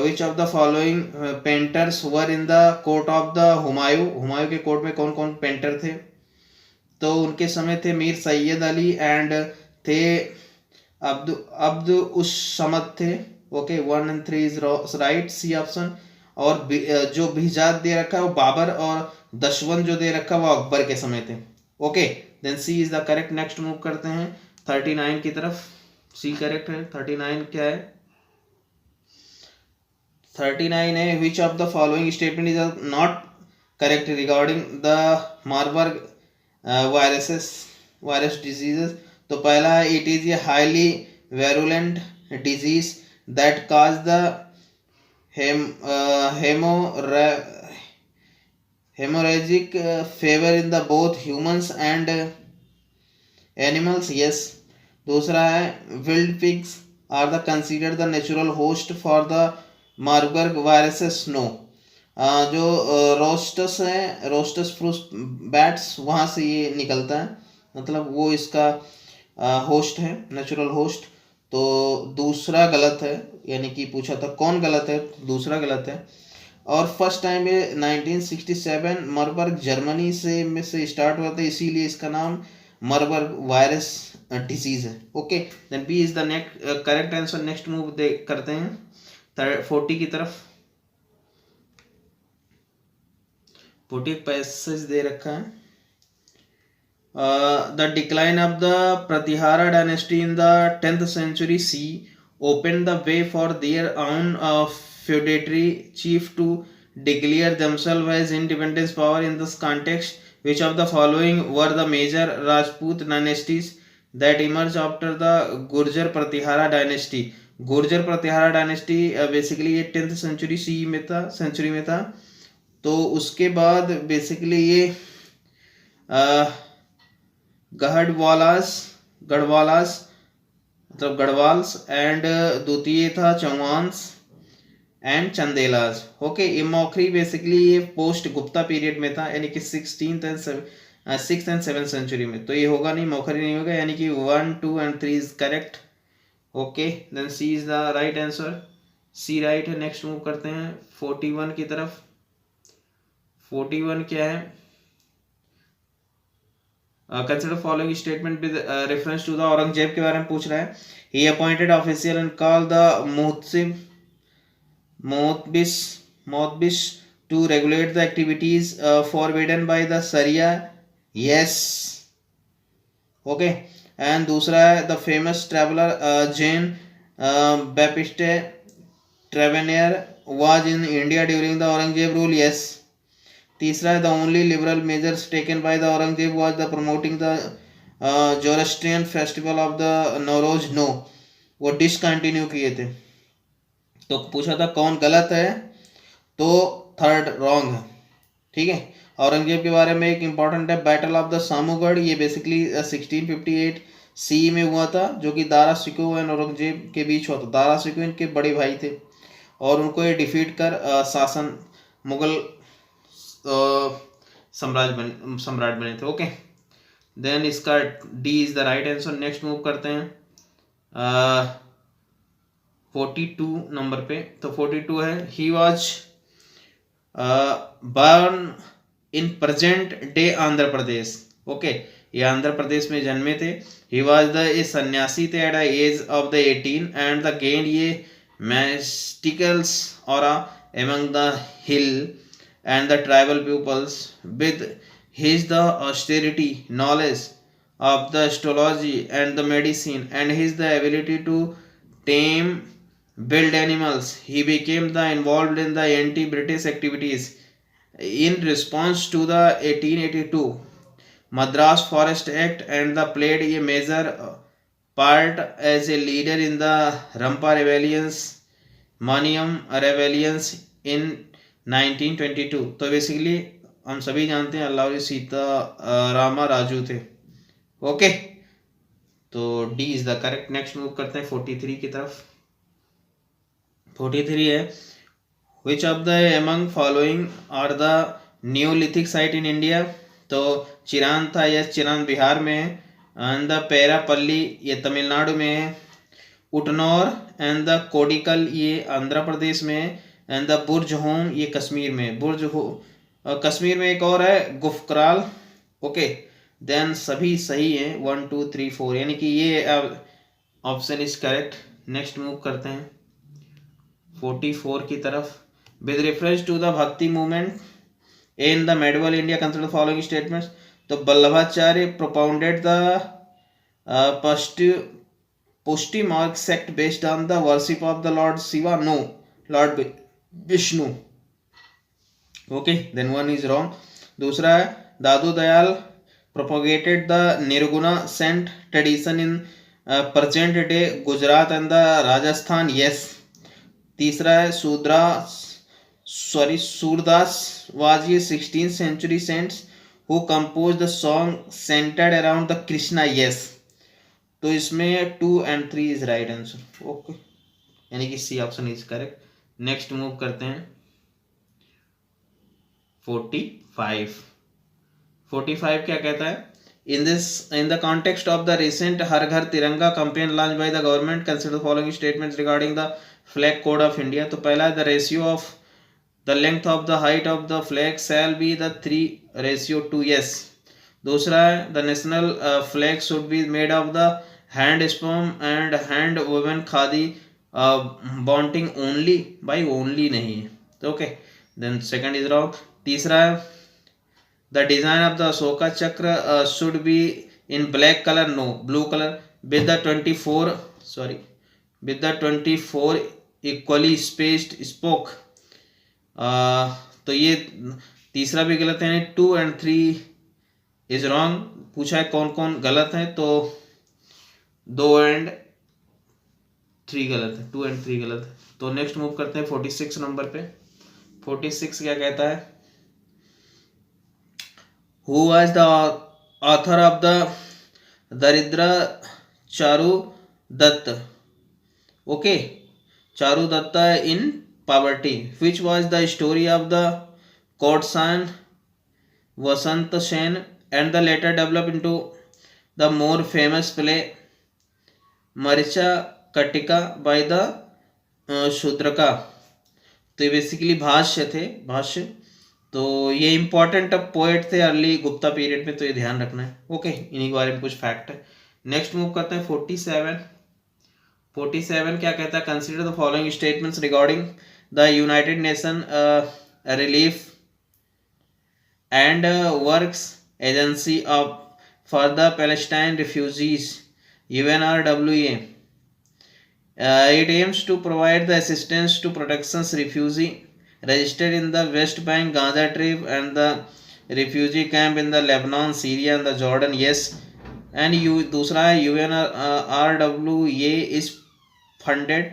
which of the following painters were in the court of the Humayun के कोर्ट में कौन कौन पेंटर थे? तो उनके समय थे मीर सैयद अली एंड थे अब्द उस समद थे, okay. 1 and 3 is right, C option. और जो बिजात दे रखा है वो बाबर, और दशवन जो दे रखा है वो अकबर के समय थे, okay. Then C is the correct. Next move करते हैं 39 की तरफ। सी करेक्ट है। 39 क्या है? 39 है which of the following statement is not correct regarding the Marburg virus diseases. तो पहला है it is a highly virulent disease that cause the hemorrhagic fever in the both humans and animals, yes. दूसरा है wild pigs are the consider the natural host for the Marburg viruses, no. जो रोस्टस है, रोस्टस फ्रूस bats, वहाँ से ये निकलता है, मतलब वो इसका होस्ट है, नेचुरल होस्ट। तो दूसरा गलत है, यानी कि पूछा था कौन गलत है, दूसरा गलत है। और फर्स्ट टाइम ये 1967 मरबर्ग जर्मनी से स्टार्ट हुआ था, इसीलिए इसका नाम मरबर्ग वायरस डिजीज है, okay. Then B is the next correct answer. Next move करते हैं 40 की तरफ। 40 पैसेज दे रखा है। The decline of the Pratihara dynasty in the 10th century CE opened the way for their own feudatory chief to declare themselves as independent power. In this context, which of the following were the major Rajput dynasties that emerged after the Gurjar Pratihara dynasty? Gurjar Pratihara dynasty basically ये 10th century CE में था। तो उसके बाद basically ये गढ़वालास मतलब गढ़वाल्स, and द्वितीय था चौहान्स एंड चंदेलास, ओके। ये मौखरी बेसिकली ये पोस्ट गुप्ता पीरियड में था, यानी कि 6th and 7th century में। तो ये होगा नहीं, मौखरी नहीं होगा, यानी कि 1, 2 and 3 is correct, okay. Then C is the right answer, C right है। नेक्स्ट मूव करते हैं 41 की तरफ। 41 क्या है? Consider following statement with reference to the Aurangzeb के बारे में पूछ रहा है। He appointed official and call the Muhtasib to regulate the activities forbidden by the sharia, yes, okay. And दूसरा है the famous traveller Jean Baptiste Tavernier was in India during the Aurangzeb rule, yes. तीसरा है the only liberal measures taken by the Aurangzeb was the promoting the Zoroastrian festival of the Nauroz, no, वो discontinue किए थे। तो पूछा था कौन गलत है, तो थर्ड रॉन्ग है, ठीक है। औरंगजेब के बारे में एक इंपॉर्टेंट है बैटल ऑफ द सामूगढ़, ये बेसिकली 1658 CE में हुआ था, जो कि दारा शिकोह एंड औरंगजेब के बीच हुआ था। दारा शिकोह इनके बड़े भाई थे और उनको ये डिफीट कर शासन मुगल सम्राट बने थे, ओके। देन इसका D is the right answer. Next move करते हैं 42 नंबर पे। तो 42 है, he was burn in present day Andhra Pradesh. Okay, ये आंध्र प्रदेश में जन्मे थे। He was the a sanyasi थे at the age of the 18 and the gain ये मैस्टिकल्स और among the hill and the tribal peoples with his the austerity knowledge of the astrology and the medicine and his the ability to tame wild animals. He became the involved in the anti-British activities in response to the 1882 Madras Forest Act and the played a major part as a leader in the Rampa rebellions, Maniam rebellions in 1922। तो basically हम सभी जानते हैं अल्लाउरी सीता रामा राजू थे। Okay, तो D is the correct. Next move करते हैं 43 की तरफ। 43 है, which of the among following are the neolithic site in India. तो चिरान था, यस चिरान बिहार में है। एंड द पेरापल्ली ये तमिलनाडु में है। उटनौर एंड द कोडिकल ये आंध्र प्रदेश में है। एंड द बुर्ज होम ये कश्मीर में। कश्मीर में एक और है गुफकराल। ओके, देन सभी सही हैं 1 2 3 4, यानी कि ये option is correct. Next move करते हैं 44 की तरफ। With reference to the bhakti movement in the medieval India consider the following statements. तो Vallabhacharya propounded the Pushti Marg sect based on the worship of the lord Shiva. No, lord Vishnu. Okay, then one is wrong. दूसरा है Dadu Dayal propagated the Nirguna saint tradition in present day Gujarat and the Rajasthan. Yes. तीसरा है Surdas was ये 16th century saints who composed the song centered around the Krishna। yes। तो इसमें 2 and 3 is right answer. Okay, यानी कि C option is correct. Next move करते हैं 45। 45 क्या कहता है, in the context of the recent हर घर तिरंगा campaign launched by the government, consider the following statements regarding the flag code of India। तो पहला है the ratio of the length of the height of the flag shall be the 3:2। yes। दूसरा है the national flag should be made of the hand spun and hand woven khadi bonding only by only नहीं है। Okay, then second is wrong. तीसरा है the design of the Ashoka Chakra should be in black colour. No, blue colour. With the 24 equally spaced spoke. तो ये तीसरा भी गलत है, 2 and 3 इज रॉन्ग। पूछा है कौन कौन गलत है, तो 2 and 3 गलत है, 2 and 3 गलत है। तो नेक्स्ट मूव करते हैं 46 नंबर पे। 46 क्या कहता है, who was the author of the Daridra Charudatta. Okay, Charudatta in poverty. Which was the story of the courtesan Vasanta Sena and the later develop into the more famous play Mricchakatika by the Shudraka. तो ये बेसिकली भाष्य थे, भाष्य। तो ये इंपॉर्टेंट पोएट थे early Gupta period में, तो ये ध्यान रखना है। ओके, इन्हीं के बारे में कुछ फैक्ट है। नेक्स्ट मूव करते हैं 47। 47 क्या कहता है, consider the following statements regarding the United nation relief and works agency of for the Palestine refugees UNRWA। It aims to provide the assistance to protections refugee registered in the West Bank, Gaza Strip and the refugee camp in the Lebanon, Syria and the Jordan। yes। and दूसरा है UNRWA is funded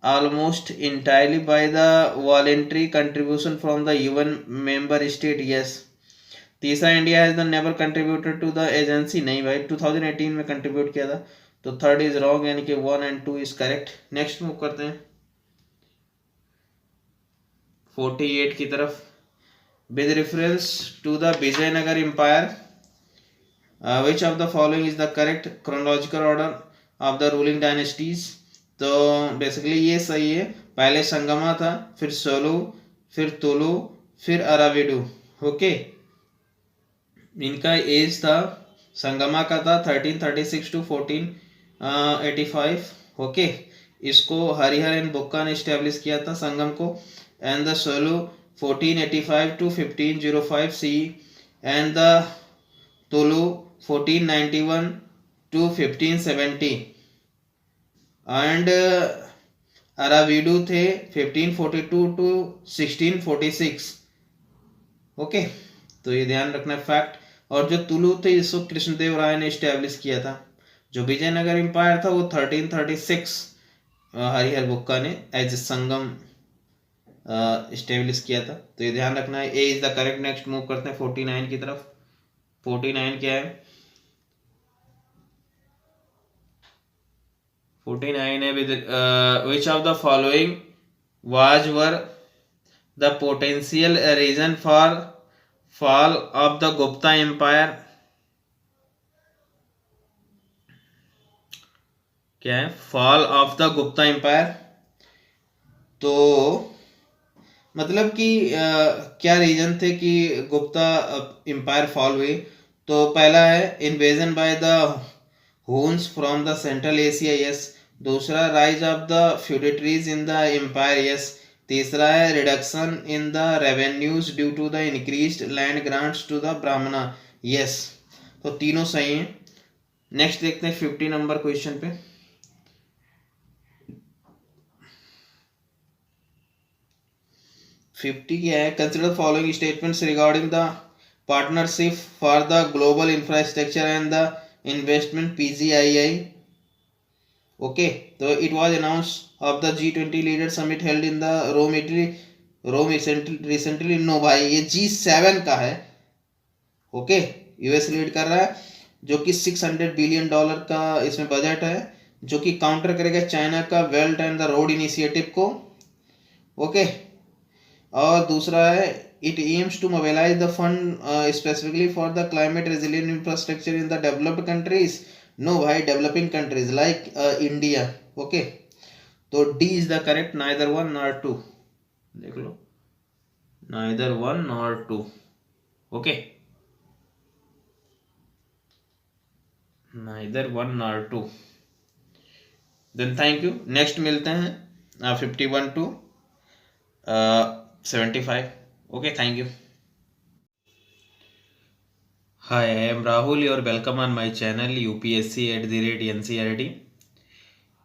almost entirely by the voluntary contribution from the UN member state। yes। तीसरा India has never contributed to the agency. नहीं भाई, 2018 में contribute किया था। तो third is wrong, यानी कि 1 and 2 is correct. Next move करते हैं 48 की तरफ। With reference to the Vijayanagar empire which of the following is the correct chronological order of the ruling dynasties. तो बेसिकली ये सही है, पहले संगमा था, फिर सोलू, फिर तुलु, फिर अराविडू। ओके, इनका एज था, संगमा का था 1336 टू 1485। ओके, इसको हरिहर एंड बुक्का ने स्टैब्लिश किया था संगम को। And the Saluva 1485 to 1505 C, and the Tuluva 1491 to 1570, and Aravidu थे 1542 टू 1646। ओके, तो ये ध्यान रखना फैक्ट। और जो तुलु थे इसको कृष्णदेव राय ने स्टैब्लिश किया था। जो विजयनगर एम्पायर था वो 1336 हरिहर बुक्का ने एज संगम स्टैब्लिश किया था। तो ये ध्यान रखना है, A is the correct. Next move करते हैं 49 की तरफ। 49 क्या है? 49 है which of the following was were the potential reason for fall of the Gupta empire. क्या है? Fall of the Gupta empire. तो मतलब कि क्या रीजन थे कि गुप्ता एम्पायर फॉल हुई? तो पहला है invasion by the Huns from the central Asia, yes. दूसरा rise of the feudatories in the empire, yes. तीसरा है reduction in the revenues due to the increased land grants to the Brahmana, yes. तो तीनों सही हैं। नेक्स्ट देखते हैं 50 number question पे। 50 क्या है? Consider following statements regarding the partnership for the global infrastructure and the investment PGII। Okay, तो it was announce of the G20 leader summit held in the Rome recently. No भाई, ये G7 का है। Okay, US lead कर रहा है, जो कि $600 बिलियन का इसमें बजट है, जो कि काउंटर करेगा चाइना का belt and the road initiative को। ओके, और दूसरा है it aims to mobilise the fund specifically for the climate resilient infrastructure in the developed countries. No भाई, developing countries like India. Okay, तो D is the correct, neither one nor two. देख लो, neither one nor two. Okay, neither one nor two. Then thank you. Next मिलते हैं 51 to 75। Okay, thank you. Hi, I am Rahul, your welcome on my channel UPSC@NCERT।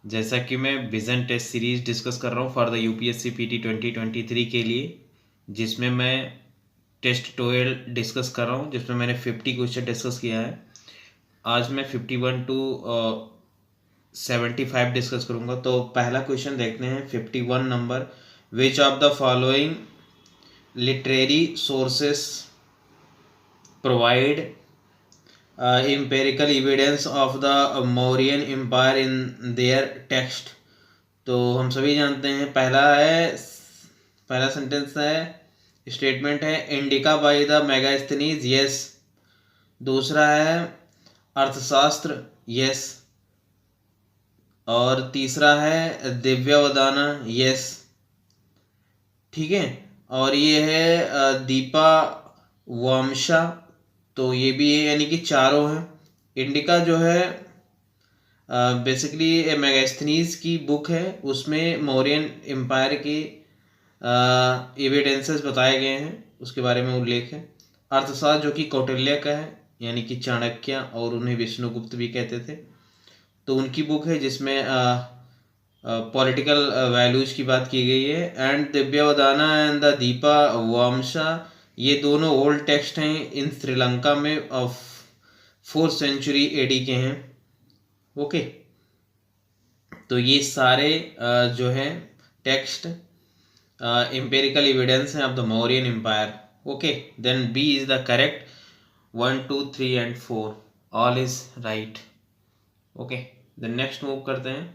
जैसा कि मैं vision test series discuss कर रहा हूँ for the UPSC PT 2023 के लिए, जिसमें मैं टेस्ट 12 डिस्कस कर रहा हूँ, जिसमें मैंने 50 क्वेश्चन डिस्कस किया है। आज मैं 51 टू 75 डिस्कस करूँगा। तो पहला क्वेश्चन देखते हैं 51 number. Which of the following literary sources provide empirical evidence of the Mauryan Empire in their text। तो हम सभी जानते हैं, पहला सेंटेंस है, स्टेटमेंट है indica by the Megasthenes, yes. दूसरा है अर्थशास्त्र, यस। और तीसरा है दिव्यावदाना, यस। ठीक है, और ये है दीपा वामशा, तो ये भी है, यानी कि चारों हैं। इंडिका जो है बेसिकली मेगास्थनीज की बुक है, उसमें मौर्यन एम्पायर के एविडेंसेस बताए गए हैं, उसके बारे में उल्लेख है। अर्थशास्त्र जो कि कौटिल्य का है, यानी कि चाणक्य, और उन्हें विष्णुगुप्त भी कहते थे, तो उनकी बुक है जिसमें पॉलिटिकल वैल्यूज की बात की गई है। एंड दिव्यावदाना एंड द दीपा वामशा, ये दोनों ओल्ड टेक्स्ट हैं इन श्रीलंका में, 4th सेंचुरी AD के हैं। ओके, तो ये सारे जो है टेक्स्ट एम्पेरिकल एविडेंस हैं of the Mauryan empire. Okay, then B is the correct. 1 2 3 and 4 all is right. Okay, then next move करते हैं।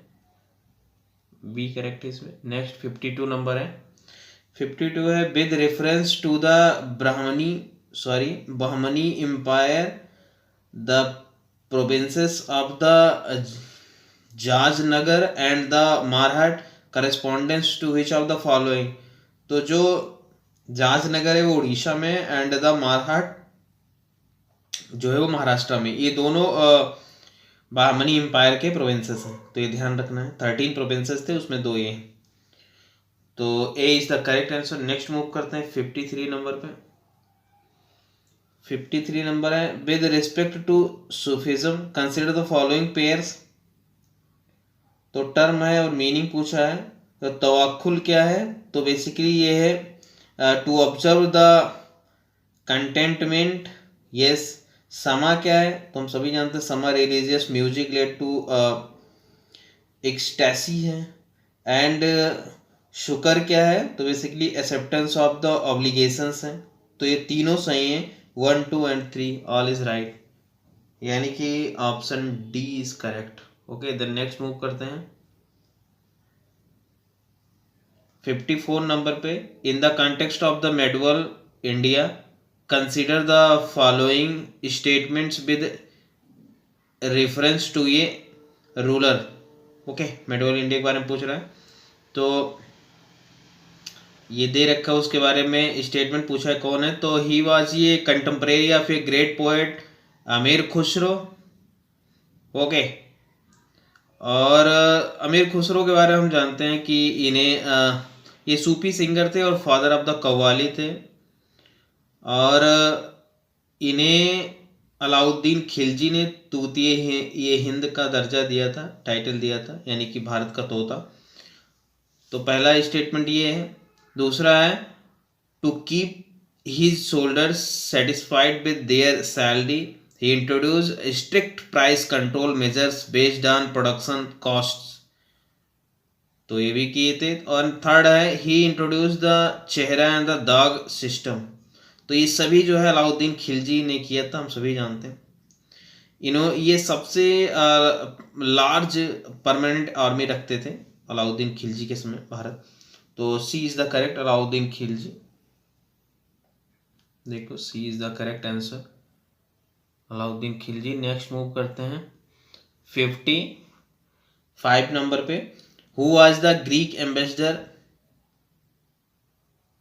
बी करेक्ट है इसमें। नेक्स्ट 52 नंबर है। 52 है with reference to the Bahmani empire the provinces of the Jajnagar and the Marhat correspondence to which of the following. तो जो जाजनगर है वो उड़ीसा में, एंड द मारहट जो है वो महाराष्ट्र में। ये दोनों बाहमनी एम्पायर के प्रोविंसेस हैं, तो ये ध्यान रखना है। 13 प्रोविंसेस थे, उसमें 2 ये। तो A is the correct answer. Next move करते हैं 53 नंबर पे। 53 नंबर है, with respect to Sufism consider the following pairs. तो टर्म है और मीनिंग पूछा है। तो तवक्कुल क्या है? तो बेसिकली ये है to observe the contentment. Yes. Sama क्या है? तो हम सभी जानते हैं sama religious music led to ecstasy है। एंड शुक्र क्या है? तो basically acceptance of the obligations है। तो ये तीनों सही हैं, 1, 2 एंड 3 ऑल इज राइट, यानी कि option D is correct. Okay, then next move करते हैं 54 नंबर पे। In the context of the medieval India consider the following statements with reference to ये रूलर। ओके, मेडवल इंडिया के बारे में पूछ रहा है, तो ये दे रखा है, उसके बारे में स्टेटमेंट पूछा है कौन है। तो ही वाज ये contemporary of a great poet अमीर खुसरो। ओके, और अमीर खुसरो के बारे में हम जानते हैं कि इन्हें ये सूफी सिंगर थे और फादर ऑफ द कव्वाली थे, और इन्हें अलाउद्दीन खिलजी ने तूतिए ये हिंद का दर्जा दिया था, टाइटल दिया था, यानी कि भारत का तोता। तो पहला स्टेटमेंट ये है। दूसरा है to keep his soldiers satisfied with their salary he introduce strict price control measures based on production costs. तो ये भी किए थे। और थर्ड है he introduce the chehra and the dagh system. तो ये सभी जो है अलाउद्दीन खिलजी ने किया था, हम सभी जानते हैं। ये सबसे लार्ज परमानेंट आर्मी रखते थे अलाउद्दीन खिलजी के समय भारत। तो C is the correct, Alauddin Khilji. देखो C is the correct answer, Alauddin Khilji. Next move करते हैं 55 नंबर पे। Who was the Greek ambassador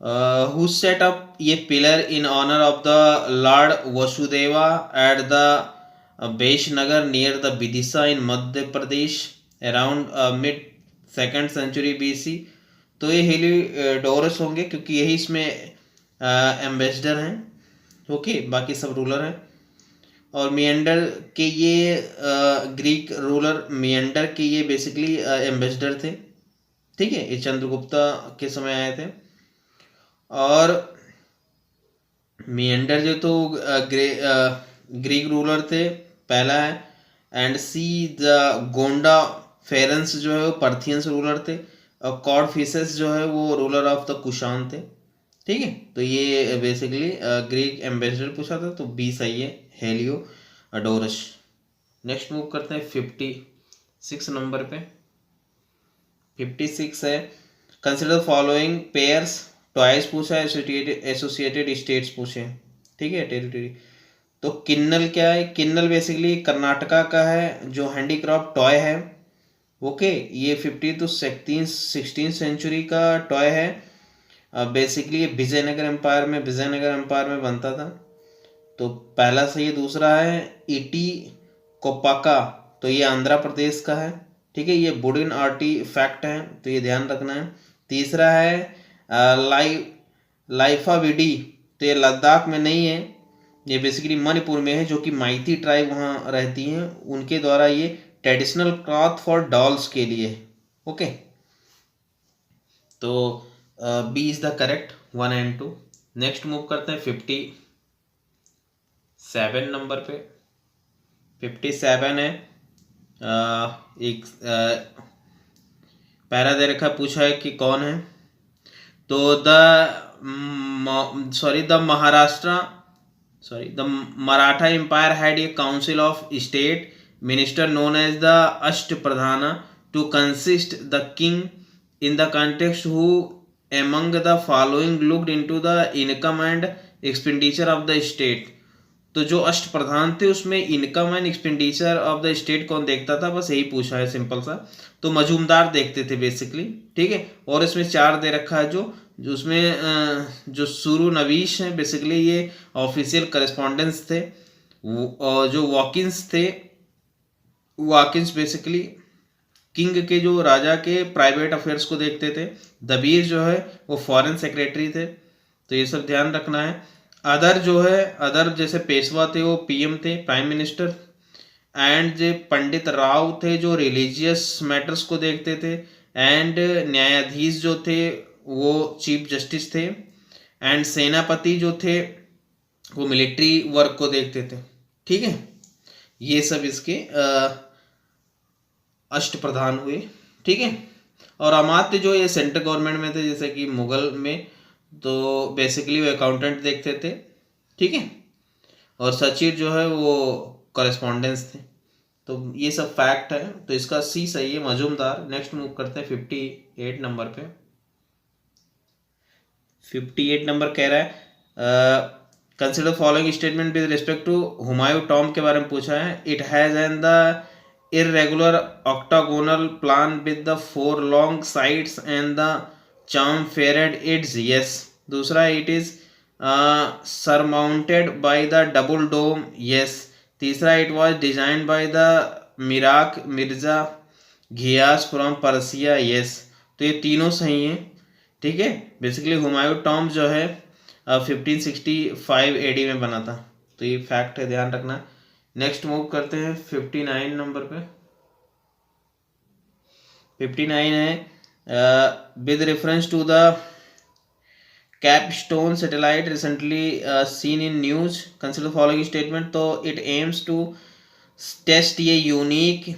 who set up a pillar in honor of the Lord Vasudeva at the Vaishnagar near the Vidisha in Madhya Pradesh around mid 2nd century BC। तो ये हेलिडोरस होंगे क्योंकि यही इसमें ambassador हैं। Okay, बाकी सब ruler हैं। और मियंडर के ये ग्रीक रूलर मियंडर के ये बेसिकली एम्बेसडर थे। ठीक है, ये चंद्रगुप्ता के समय आए थे। और मियंडर जो तो ग्रीक रूलर थे, पहला है। एंड सी द गोंडा फेरेंस जो है वो पर्थियंस रूलर थे, और कॉड फिशेस जो है वो रूलर ऑफ द कुशान थे। ठीक है, तो ये बेसिकली ग्रीक एम्बेसडर पूछा था, तो बी सही है, हेलियोडोरस। नेक्स्ट मूव करते हैं 56 नंबर पे। 56 है, कंसिडर फॉलोइंग पेयर्स। टॉयज पूछा है, एसोसिएटेड स्टेट्स पूछे। ठीक है, टेरिटरी। तो किन्नल क्या है? किन्नल बेसिकली कर्नाटका का है जो हैंडीक्राफ्ट टॉय है। ओके, ये 15 to 16 सेंचुरी का टॉय है। बेसिकली ये विजयनगर एम्पायर में बनता था। तो पहला सही है। दूसरा है इटी कोपाका, तो ये आंध्र प्रदेश का है। ठीक है, ये वुडन आर्टिफैक्ट है, तो ये ध्यान रखना है। तीसरा है लाइफा विडी, तो ये लद्दाख में नहीं है, ये बेसिकली मणिपुर में है, जो कि माइती ट्राइब वहाँ रहती हैं, उनके द्वारा ये ट्रेडिशनल क्लॉथ फॉर डॉल्स के लिए। ओके, तो B is the correct, 1 and 2। Next move करते हैं 57 नंबर पे। 57 है, एक पैरा दे रखा, पूछा है कि कौन है। तो the Maratha empire had a council of state minister known as the Ashtapradhana to consist the king in the context who among the following looked into the income and expenditure of the state। तो जो अष्ट प्रधान थे उसमें income and expenditure of the state कौन देखता था, बस यही पूछा है सिंपल सा। तो मजूमदार देखते थे बेसिकली, ठीक है। और इसमें 4 दे रखा है जो उसमें जो सुरु नवीश हैं बेसिकली ये ऑफिशियल करेस्पॉन्डेंस थे। और जो वॉकिंस थे, वॉकिंस बेसिकली किंग के, जो राजा के प्राइवेट अफेयर्स को देखते थे। दबीर जो है वो फॉरेन सेक्रेटरी थे। तो ये सब ध्यान रखना है। अदर जो है, अदर जैसे पेशवा थे वो पीएम थे, प्राइम मिनिस्टर। एंड जो पंडित राव थे जो रिलीजियस मैटर्स को देखते थे। एंड न्यायाधीश जो थे वो चीफ जस्टिस थे। एंड सेनापति जो थे वो मिलिट्री वर्क को देखते थे, ठीक है। ये सब इसके अष्ट प्रधान हुए, ठीक है। और अमात्य जो ये सेंट्रल गवर्नमेंट में थे, जैसे कि मुगल में तो बेसिकली वो अकाउंटेंट देखते थे, ठीक है। और सचिव जो है वो कॉरेस्पॉन्डेंस थे। तो ये सब फैक्ट है, तो इसका सी सही है, मजूमदार। नेक्स्ट मूव करते हैं 58 नंबर पे। 58 नंबर कह रहा है consider following statement with respect to Humayun tomb के बारे में पूछा है। It has an the irregular octagonal plan with the 4 long sides and the chamfered edges, yes. दूसरा, it is surmounted by the double dome, yes. तीसरा, it was designed by the Mirza Ghiyas from Persia, yes. तो ये तीनों सही हैं, ठीक है। Basically Humayun tomb जो है 1565 AD में बना था। तो ये फैक्ट है, ध्यान रखना। नेक्स्ट मूव करते हैं 59 नंबर पे। 59 है with reference to the capstone satellite recently seen in news, consider following statement. तो इट एम्स टू टेस्ट ये unique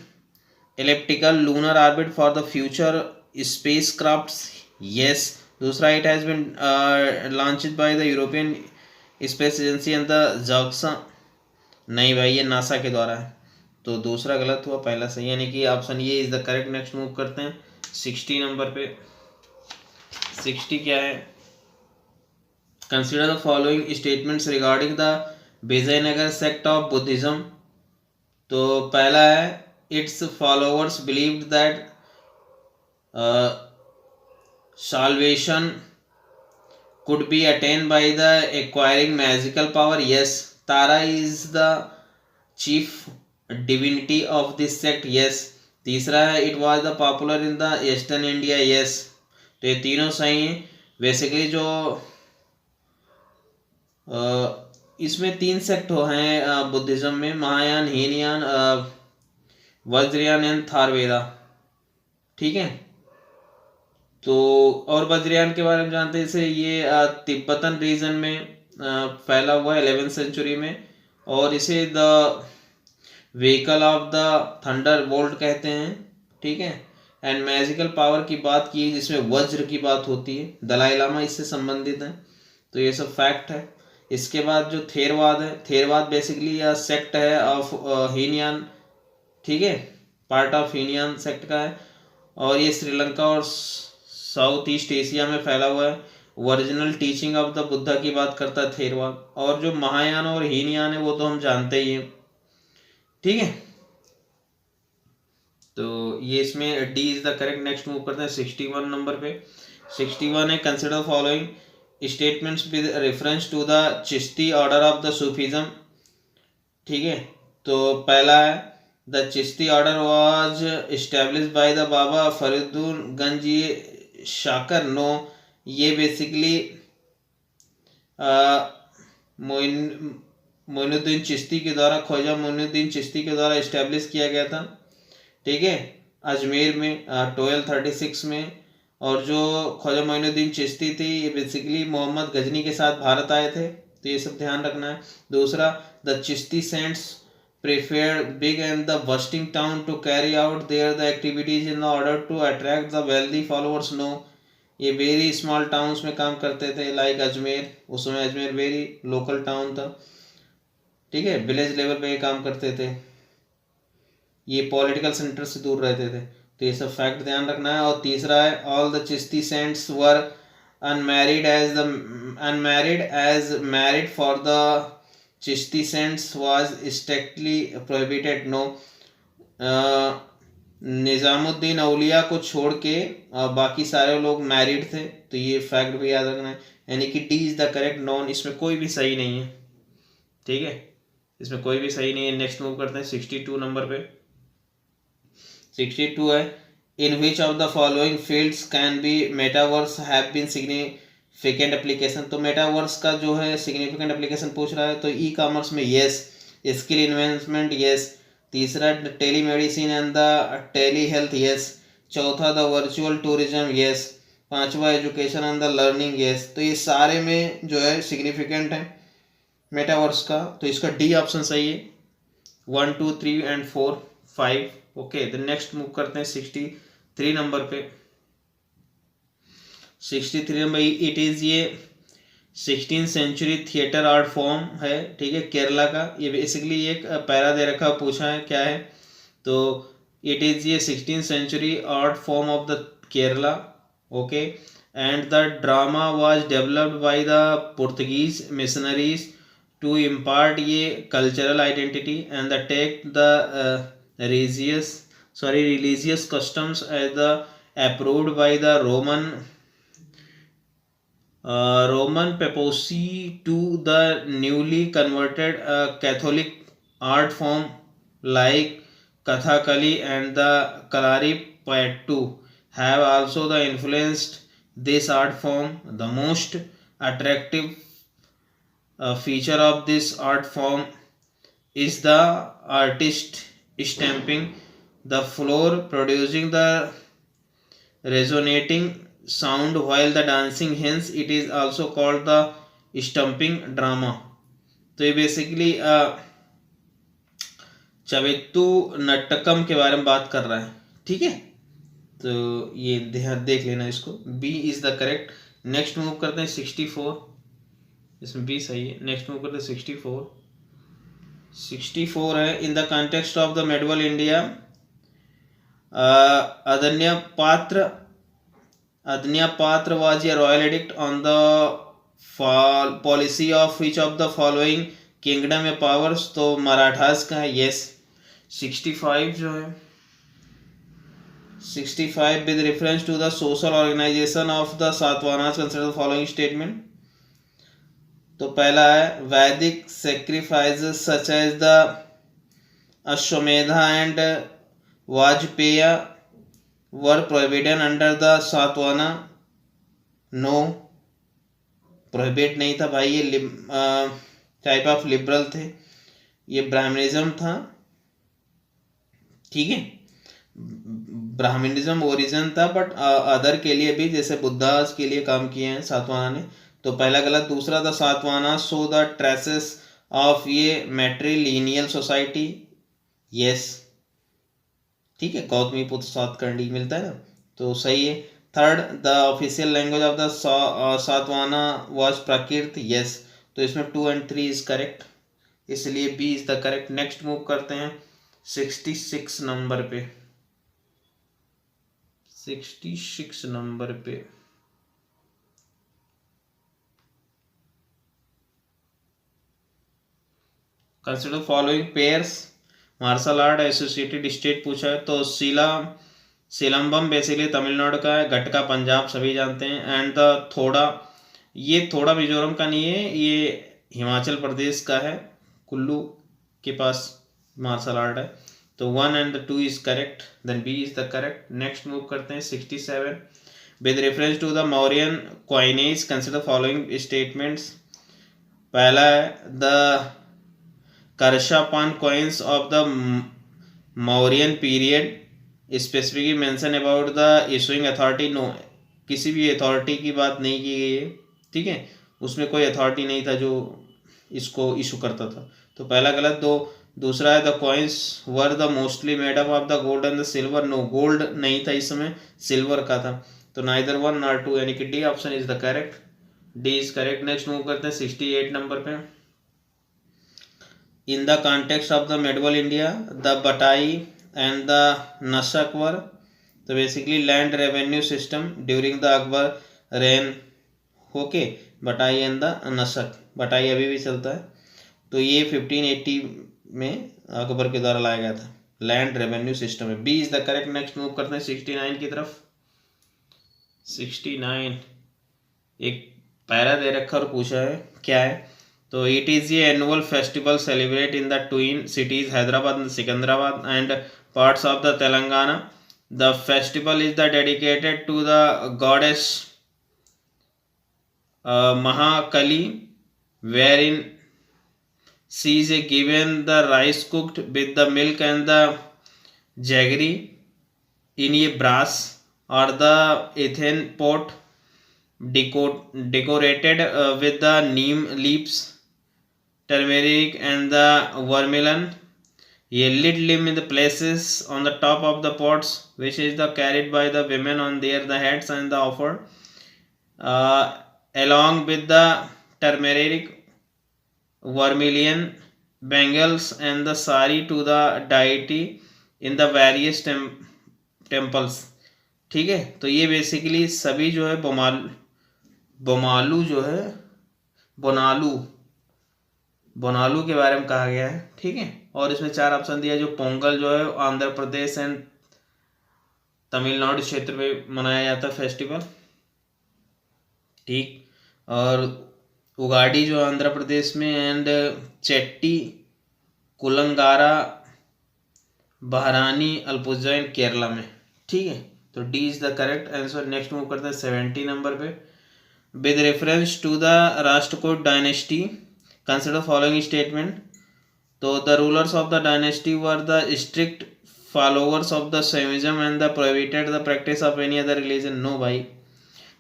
elliptical lunar orbit for the future spacecrafts, yes. दूसरा, it has been launched by the European Space Agency and the JAXA, नहीं भाई ये NASA के द्वारा है। तो दूसरा गलत हुआ, पहला सही, यानी कि ऑप्शन ये is the correct. Next move करते हैं 60 नंबर पे। 60 क्या है, consider the following statements regarding the Vijayanagar sect of Buddhism. तो पहला है its followers believed that salvation could be attained by the acquiring magical power, yes. Tara is the chief divinity of this sect, yes. तीसरा है it was the popular in the eastern India, yes. तो ये तीनों सही हैं। Basically जो इसमें 3 sect हैं बुद्धिज्म में, महायान, हीनयान, वज्रयान एंड थारवेदा, ठीक है। तो और वज्रयान के बारे में जानते हैं, जैसे ये तिब्बतन रीजन में फैला हुआ है 11th सेंचुरी में, और इसे the vehicle of the thunder bolt कहते हैं, ठीक है। एंड मैजिकल पावर की बात की जिसमें वज्र की बात होती है, दलाई लामा इससे संबंधित है। तो ये सब फैक्ट है। इसके बाद जो थेरवाद है, थेरवाद बेसिकली या सेक्ट है ऑफ हीनयान, ठीक है, पार्ट ऑफ हीनयान सेक्ट का है, और ये श्रीलंका और साउथ ईस्ट एशिया में फैला हुआ है। Original teaching of the Buddha की बात करता है थेरवाद। और जो महायान और हीनयान है वो तो हम जानते ही हैं, ठीक है। तो ये इसमें D is the correct. Next move करते हैं 61 नंबर पे। 61 है consider following statements with reference to the Chishti order of the Sufism, ठीक है। तो पहला है the Chishti order was established by the Baba Fariduddin Ganj Shakar, no. ये बेसिकली मोइनुद्दीन चिश्ती के द्वारा, ख्वाजा मोइनुद्दीन चिश्ती के द्वारा इस्टेब्लिश किया गया था, ठीक है, अजमेर में 1236 में। और जो ख्वाजा मोइनुद्दीन चिश्ती थी ये बेसिकली मोहम्मद गजनी के साथ भारत आए थे। तो ये सब ध्यान रखना है। दूसरा, the Chishti saints preferred big and the bustling town to carry out their the activities in order to attract the wealthy followers, no. ये वेरी स्मॉल टाउन्स में काम करते थे, लाइक अजमेर। उस समय अजमेर वेरी लोकल टाउन था, ठीक है, विलेज लेवल पे ये काम करते थे। ये पॉलिटिकल सेंटर से दूर रहते थे। तो ये सब फैक्ट ध्यान रखना है। और तीसरा है all the Chishti saints were unmarried as married for the Chishti saints was strictly prohibited, no. Nizamuddin Auliya को छोड़ के बाकी सारे लोग मैरिड थे, तो ये फैक्ट भी याद रखना है। यानी कि D is the correct non, इसमें कोई भी सही नहीं है, ठीक है, इसमें कोई भी सही नहीं है। नेक्स्ट मूव करते हैं 62 नंबर पे। 62 है, in which of the following fields can be metaverse have been significant application. तो मेटावर्स का जो है सिग्निफिकेंट एप्लीकेशन पूछ रहा है, तो ई कॉमर्स में येस, स्किल इन्वेस्टमेंट येस, तीसरा telemedicine and the telehealth yes, चौथा द वर्चुअल टूरिज्म येस, पांचवा education and the learning yes. तो ये सारे में जो है सिग्निफिकेंट है मेटावर्स का, तो इसका डी ऑप्शन सही है। 1 2 3 and 4 5। Okay, the next move करते हैं 63 नंबर पे। 63 नंबर, इट इज ये 16th century theatre art form है, ठीक है, केरला का। ये बेसिकली एक पैरा दे रखा, पूछा है क्या है, तो इट इज ये 16th century art form of the Kerala. Okay, and the drama was developed by the Portuguese missionaries to impart ये cultural identity and the take the religious customs as the approved by the Roman papacy to the newly converted Catholic art form like Kathakali and the Kalaripayattu have also the influenced this art form. The most attractive feature of this art form is the artist stamping the floor, producing the resonating sound while the dancing, hence it is also called the stumping drama. तो ये basically चवेत्तु नट्टकम के बारे में बात कर रहा है, ठीक है, तो ये ध्यान देख लेना इसको, B is the correct. Next move करते हैं 64, इसमें बी सही है। नेक्स्ट मूव करते हैं 64 है, in the context of the medieval India Adanya Patra was a royal edict on the policy of which of the following kingdom a powers, तो मराठास का है, यस। 65 जो है 65 with reference to the social organisation of the Satavahanas consider the following statement. तो पहला है Vedic sacrifices such as the Ashvamedha and Vajapeya were prohibited under the Satavahana, no, prohibit नहीं था भाई, ये टाइप ऑफ लिबरल थे, ये ब्राह्मणिज्म था, ठीक है, ब्राह्मणिज्म ओरिजिन था, बट अदर के लिए भी, जैसे बुद्धास के लिए काम किए हैं सातवाहना ने, तो पहला गलत। दूसरा the Satavahana so the traces of ये मैट्रिलिनियल सोसाइटी, यस, ठीक है, गौतमी पुत्र सातकर्णी मिलता है ना, तो सही है। Third the official language of the Satavahana was Prakrit, yes, तो इसमें 2 and 3 इज करेक्ट, इसलिए B is the correct. Next move करते हैं 66 नंबर पे। 66 नंबर पे consider following pairs martial art associated state पूछा है, तो सिलम्बम बेसिकली तमिलनाडु का है, गटका पंजाब सभी जानते हैं, एंड द थोड़ा, ये थोड़ा मिजोरम का नहीं है, ये हिमाचल प्रदेश का है, कुल्लू के पास मार्शल आर्ट है, तो 1 and 2 is correct, then B is the correct. Next move करते हैं 67 with reference to the Mauryan coinage consider following statements. पहला है the karshapana coins of the Mauryan period specifically mention about the issuing authority, no, किसी भी authority की बात नहीं की गई है, ठीक है, उसमें कोई अथॉरिटी नहीं था जो इसको इशू करता था, तो पहला गलत। दूसरा है the coins were the mostly made up of the gold and the silver, no, gold नहीं था इस समय, सिल्वर का था, तो नाइदर 1 nor 2, यानी कि D option is the correct, D is correct. Next move करते हैं 68 नंबर पे। In the context of the medieval India the batai and the nasaq were, तो basically land revenue system during the Akbar reign, okay, batai and the nasaq, batai अभी भी चलता है। तो ये 1580 में अकबर के द्वारा लाया गया था। लैंड रेवेन्यू सिस्टम है। B is the correct. Next move करते हैं 69 की तरफ। 69 एक पैरा दे रखा और पूछा है क्या है, तो it is a annual festival celebrate in the twin cities Hyderabad and Secunderabad and parts of the Telangana. The festival is dedicated to the goddess Mahakali, wherein she is given the rice cooked with the milk and the jaggery in a brass or the earthen pot decorated with the neem leaves, turmeric and the vermilion. A lid limb in the places on the top of the pots, which is the carried by the women on the heads and the offered, along with the turmeric, vermilion, bangles and the sari to the deity in the various temples. ठीक है, तो ये basically सभी जो है बोमालू जो है बोनालू के बारे में कहा गया है। ठीक है, और इसमें 4 ऑप्शन दिया, जो पोंगल जो है आंध्र प्रदेश एंड तमिलनाडु क्षेत्र में मनाया जाता है फेस्टिवल। ठीक, और उगाड़ी जो आंध्र प्रदेश में एंड चेट्टी कुलंगारा बहरानी अल्पुजा केरला में। ठीक है, तो D is the correct answer. Next move करते हैं 70 नंबर पे। With reference to the Rashtrakuta dynasty consider following statement. So the rulers of the dynasty were the strict followers of the Shaivism and the prohibited the practice of any other religion. No भाई,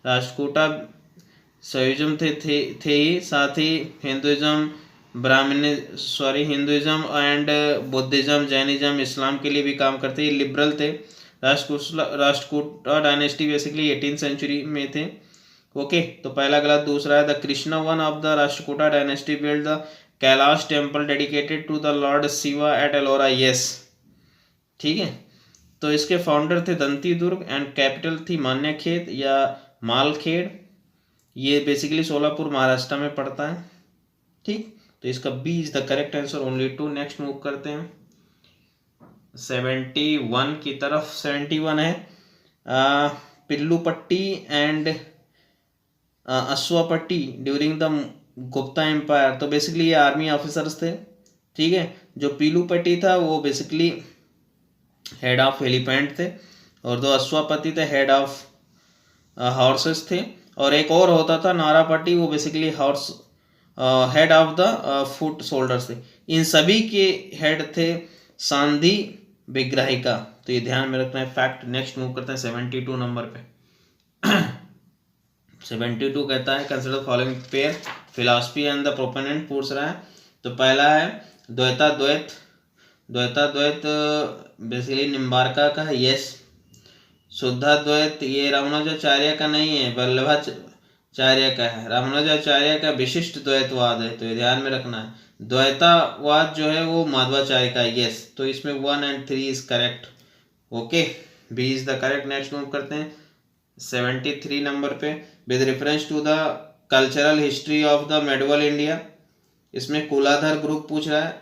राष्ट्रकूटा शैविज्म थे ही, साथ ही Hinduism and Buddhism, Jainism, इस्लाम के लिए भी काम करते। ये liberal थे। Rashtrakuta dynasty basically 18th century में थे। ओके, तो पहला गलत। दूसरा है the Krishna one of the Rashtrakuta dynasty build the Kailash temple dedicated to the lord Shiva at Ellora. Yes, ठीक है, तो इसके फाउंडर थे दंती दुर्ग एंड कैपिटल थी मान्यखेत या मालखेड़। ये बेसिकली सोलापुर महाराष्ट्र में पड़ता है। ठीक, तो इसका B is the correct answer, only 2। Next move करते हैं 71 की तरफ। 71 है Pilupatti and Ashvapatti during the Gupta empire. तो बेसिकली ये आर्मी ऑफिसर्स थे। ठीक है, जो पीलूपट्टी था वो बेसिकली हेड ऑफ एलिफेंट थे, और जो अश्वापति थे हेड ऑफ हॉर्सेस थे, और एक और होता था नारापट्टी, वो basically horse head of the foot shoulders थे। इन सभी के हेड थे सांधी विग्रहिका। तो ये ध्यान में रखना है फैक्ट। नेक्स्ट मूव करते हैं 72 नंबर पे। 72 कहता है consider following pair philosophy and the proponent पूछ रहा है। तो पहला है द्वैताद्वैत बेसिकली निम्बार्का का है। यस। शुद्धाद्वैत ये रामानुजाचार्य का नहीं है, वल्लभाचार्य का है। रामानुजाचार्य का विशिष्ट द्वैतवाद है, तो ये ध्यान में रखना है। द्वैतावाद जो है वो माधवाचार्य का है। यस, तो इसमें 1 and 3 is correct. Okay, B is the correct. Next move करते हैं 73 नंबर पे। With reference to the cultural history of the medieval India, इसमें कुलाधर ग्रुप पूछ रहा है।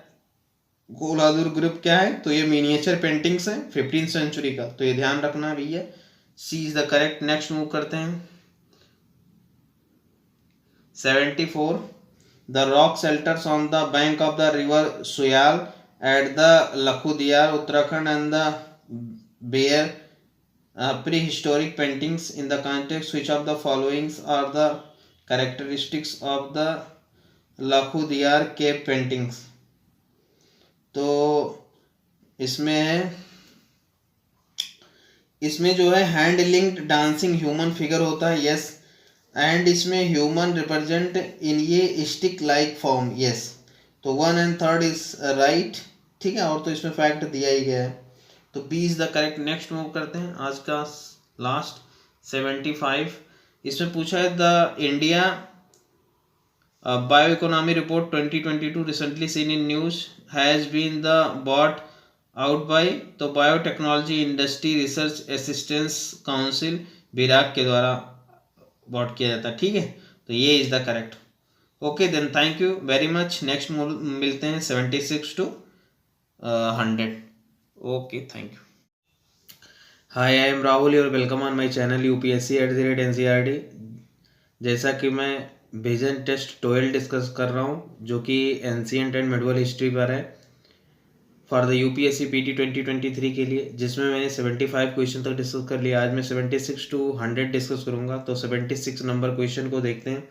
कुलाधर ग्रुप क्या है, तो ये मिनिएचर पेंटिंग्स है 15th सेंचुरी का, तो ये ध्यान रखना भैया। C is the correct. Next move करते हैं 74। The rock shelters on the bank of the river Suyal at the Lakhudiyar Uttarakhand and the bear prehistoric paintings in the context which of the followings are the characteristics of the Lakhudiyar cave paintings। तो इसमें जो है hand linked dancing human figure होता है। Yes, and इसमें human represent in ये stick like form. Yes, तो 1 and 3 is right. ठीक है, और तो इसमें फैक्ट दिया ही गया है, तो B is the correct. Next move करते हैं आज का लास्ट 75। इसमें पूछा है the India bioeconomy report 2022 recently seen in news has been the brought out by, तो biotechnology industry research assistance council BIRAC के द्वारा बॉट किया जाता है। ठीक है, तो ये is the correct. Okay then, thank you very much. Next मिलते हैं 76 to 100। Okay, thank you. Hi, I am Rahul, your welcome on my channel UPSC@NCERT। जैसा कि मैं विजन टेस्ट 12 डिस्कस कर रहा हूँ, जो कि एंशिएंट एंड मिडिवल हिस्ट्री पर है फॉर द UPSC PT 2023 के लिए, जिसमें मैंने 75 क्वेश्चन तक डिस्कस कर लिया। आज मैं 76 to 100 डिस्कस करूँगा। तो 76 नंबर क्वेश्चन को देखते हैं।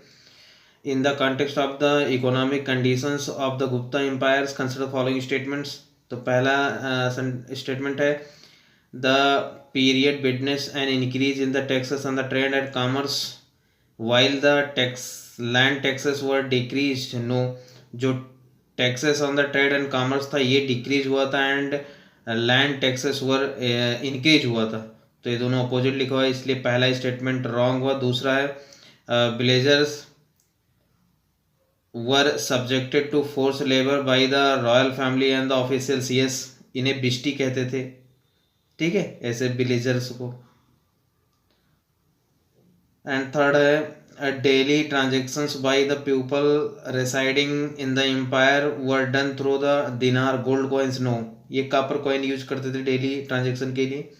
In the context of the economic conditions of the Gupta empires, consider following statements। तो पहला स्टेटमेंट है, the period witnessed an increase in the taxes on the trade and commerce while the land taxes were decreased। no, जो taxes on the trade and commerce था ये decrease हुआ था, and land taxes were increase हुआ था। तो ये दोनों अपोजिट लिखा हुआ है, इसलिए पहला स्टेटमेंट रॉन्ग हुआ। दूसरा है, villagers were subjected to forced labor by the royal family and the officials। yes, इन्हें बिष्टी कहते थे, ठीक है, ऐसे विलेजर्स को। एंड थर्ड है, daily transactions by the people residing in the empire were done through the dinar gold coins. No, ये copper coin use करते थे डेली ट्रांजेक्शन के लिए।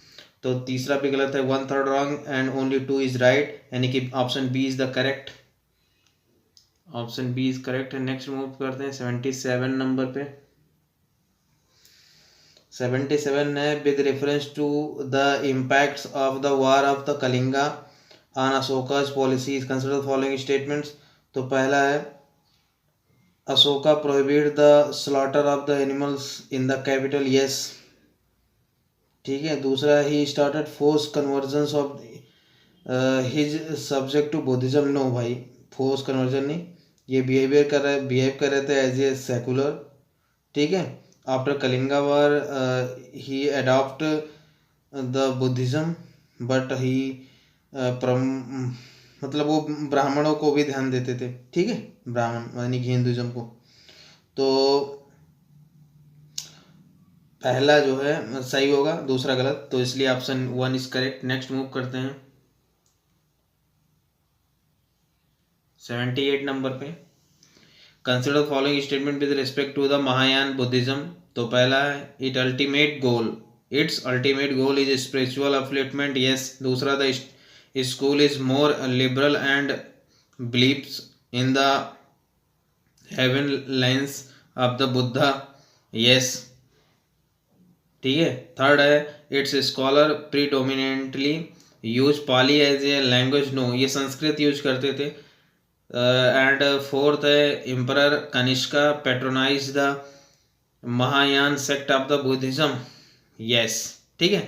तो तीसरा भी गलत है, 1/3 wrong and only 2 is right, यानी कि option B is the correct. Option B is correct है। नेक्स्ट मूव करते हैं 77 नंबर पे। 77 है, with reference to the impacts of the war of the Kalinga on Ashoka's policies, consider following statements. तो पहला है, Ashoka prohibit the slaughter of the animals in the capital. Yes, ठीक है। दूसरा, he started force conversion of his subject to Buddhism. No भाई, force conversion नहीं, ये behave कर रहे थे एज ए सेकुलर, ठीक है। After Kalinga war he adopt the Buddhism, but he मतलब वो ब्राह्मणों को भी ध्यान देते थे, ठीक है, ब्राह्मण यानी कि हिंदुइज्म को। तो पहला जो है सही होगा, दूसरा गलत, तो इसलिए option 1 is correct. Next move करते हैं 78 नंबर पे। Consider following statement with respect to the Mahayana Buddhism. तो पहला है, its ultimate goal is spiritual upliftment. Yes. दूसरा, the school is more liberal and believes in the heaven lines of the Buddha. Yes, ठीक है। Third है, its scholar predominantly use Pali as a language. No, ये Sanskrit use करते थे। And fourth है, emperor Kanishka patronise the Mahayana sect of the Buddhism. Yes, ठीक है।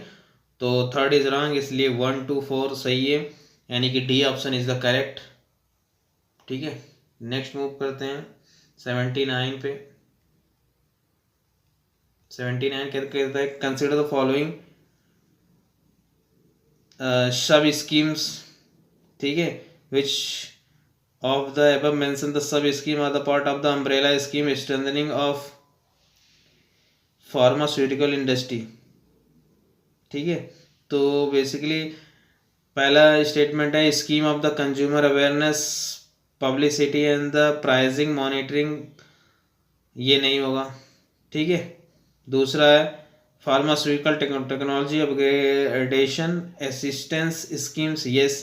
तो थर्ड इज रॉन्ग, इसलिए 1 to 4 सही है, यानी कि D option is the correct, ठीक है। नेक्स्ट मूव करते हैं 79 पे। 79 कहता है, कंसिडर द फॉलोइंग सब स्कीम्स, ठीक है, विच of the above mentioned the sub scheme are the part of the umbrella scheme strengthening of pharmaceutical industry, ठीक है। तो बेसिकली पहला स्टेटमेंट है, scheme of the consumer awareness publicity and the pricing monitoring, ये नहीं होगा, ठीक है। दूसरा है, pharmaceutical technology upgradation assistance schemes. Yes.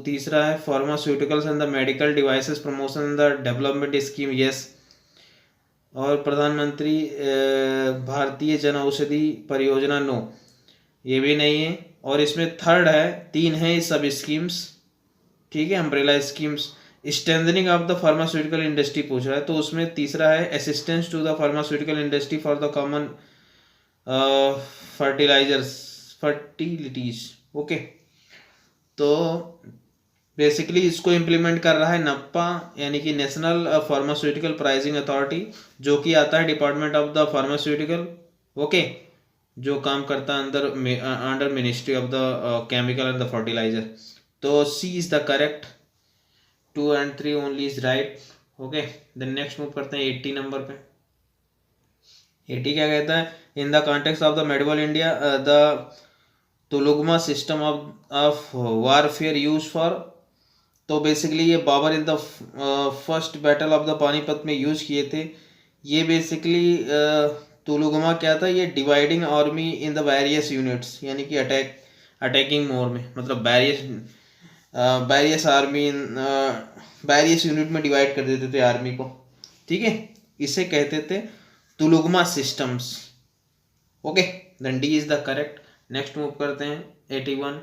तीसरा है, pharmaceuticals and the medical devices promotion and the development scheme. Yes. और प्रधानमंत्री भारतीय जन औषधि परियोजना। नो, ये भी नहीं है। और इसमें थर्ड है, 3 है सब स्कीम्स, ठीक है, umbrella schemes. Strengthening of the pharmaceutical industry पूछ रहा है, तो उसमें तीसरा है, assistance to the pharmaceutical industry for the common fertilities. Okay, तो बेसिकली इसको इम्प्लीमेंट कर रहा है नप्पा, यानी कि नेशनल फार्मास्यूटिकल प्राइसिंग अथॉरिटी, जो कि आता है department of the pharmaceutical, okay, जो काम करता है under ministry of the chemical and the fertiliser. तो C is the correct, 2 and 3 only is right, okay. Then next move करते हैं 80 नंबर पे। 80 क्या कहता है, in the context of the medieval India the tulughma system of warfare use for तो basically ये Babar in the first battle of the Panipat में use किए थे। ये बेसिकली तुलुगमा क्या था, ये dividing army in the various units, यानी कि अटैकिंग मोड में, मतलब बैरियस आर्मी बैरियस यूनिट में डिवाइड कर देते थे आर्मी को, ठीक है। इसे कहते थे tulughma systems. Okay, then D is the correct. Next move करते हैं 81।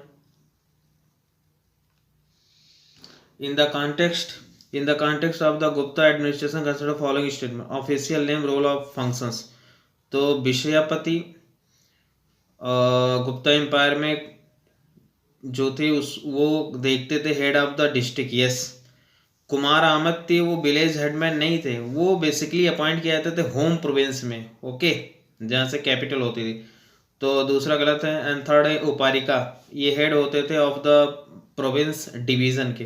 In the context of the Gupta administration, consider following statement: official name, role of functions। तो विषयापति गुप्ता एम्पायर में जो थे वो देखते थे head of the district. Yes, Kumar Ahmed थे, वो विलेज हेडमैन नहीं थे, वो बेसिकली अपॉइंट किए जाते थे होम प्रोविंस में, ओके, जहाँ से कैपिटल होती थी। तो दूसरा गलत है। एंड थर्ड है उपारिका, ये हेड होते थे ऑफ द प्रोविंस डिवीजन के,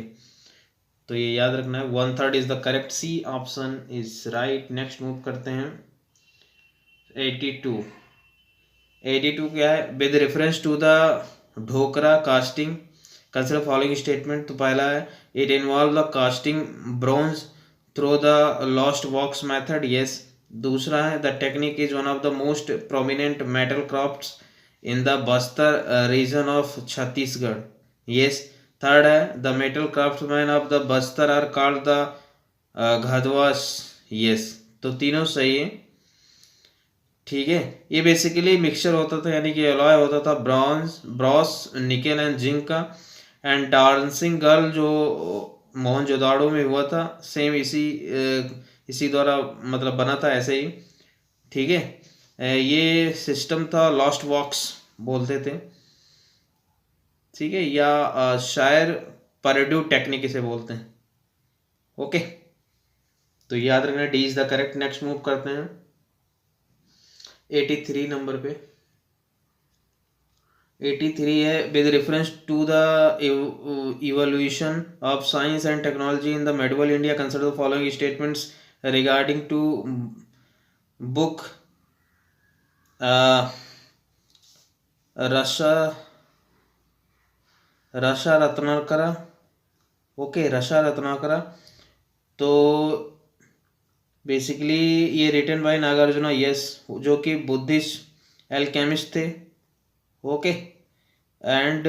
तो ये याद रखना है। 1/3 is the correct, C option is right. Next move करते हैं 82। 82 क्या है? With reference to the Dhokra casting consider following statement. तो पहला है it involve the casting bronze through the lost wax method. Yes. दूसरा है the technique is one of the most prominent metal crafts in the Bastar region of Chhattisgarh. Yes. Third है the metal craftsman of the Bastar are called the Ghadhwas. Yes, तो तीनों सही है, ठीक है। ये बेसिकली मिक्सचर होता था, यानी कि अलॉय होता था ब्रॉस निकेल एंड जिंक का। एंड डांसिंग गर्ल जो मोहनजोदाड़ो में हुआ था, सेम इसी द्वारा मतलब बना था ऐसे ही, ठीक है। ये सिस्टम था लॉस्ट वॉक्स बोलते थे, ठीक है, या शायर परड्यू टेक्निक इसे बोलते हैं, ओके। तो याद रखना D is the correct. Next move करते हैं 83 नंबर पे। 83 है with reference to the evolution of science and technology in the medieval India consider the following statements regarding to book Rasa Ratnakara, okay, रसा रत्नाकरा। तो बेसिकली ये रिटन बाय नागार्जुना, यस, जो कि Buddhist alchemist थे, ओके। एंड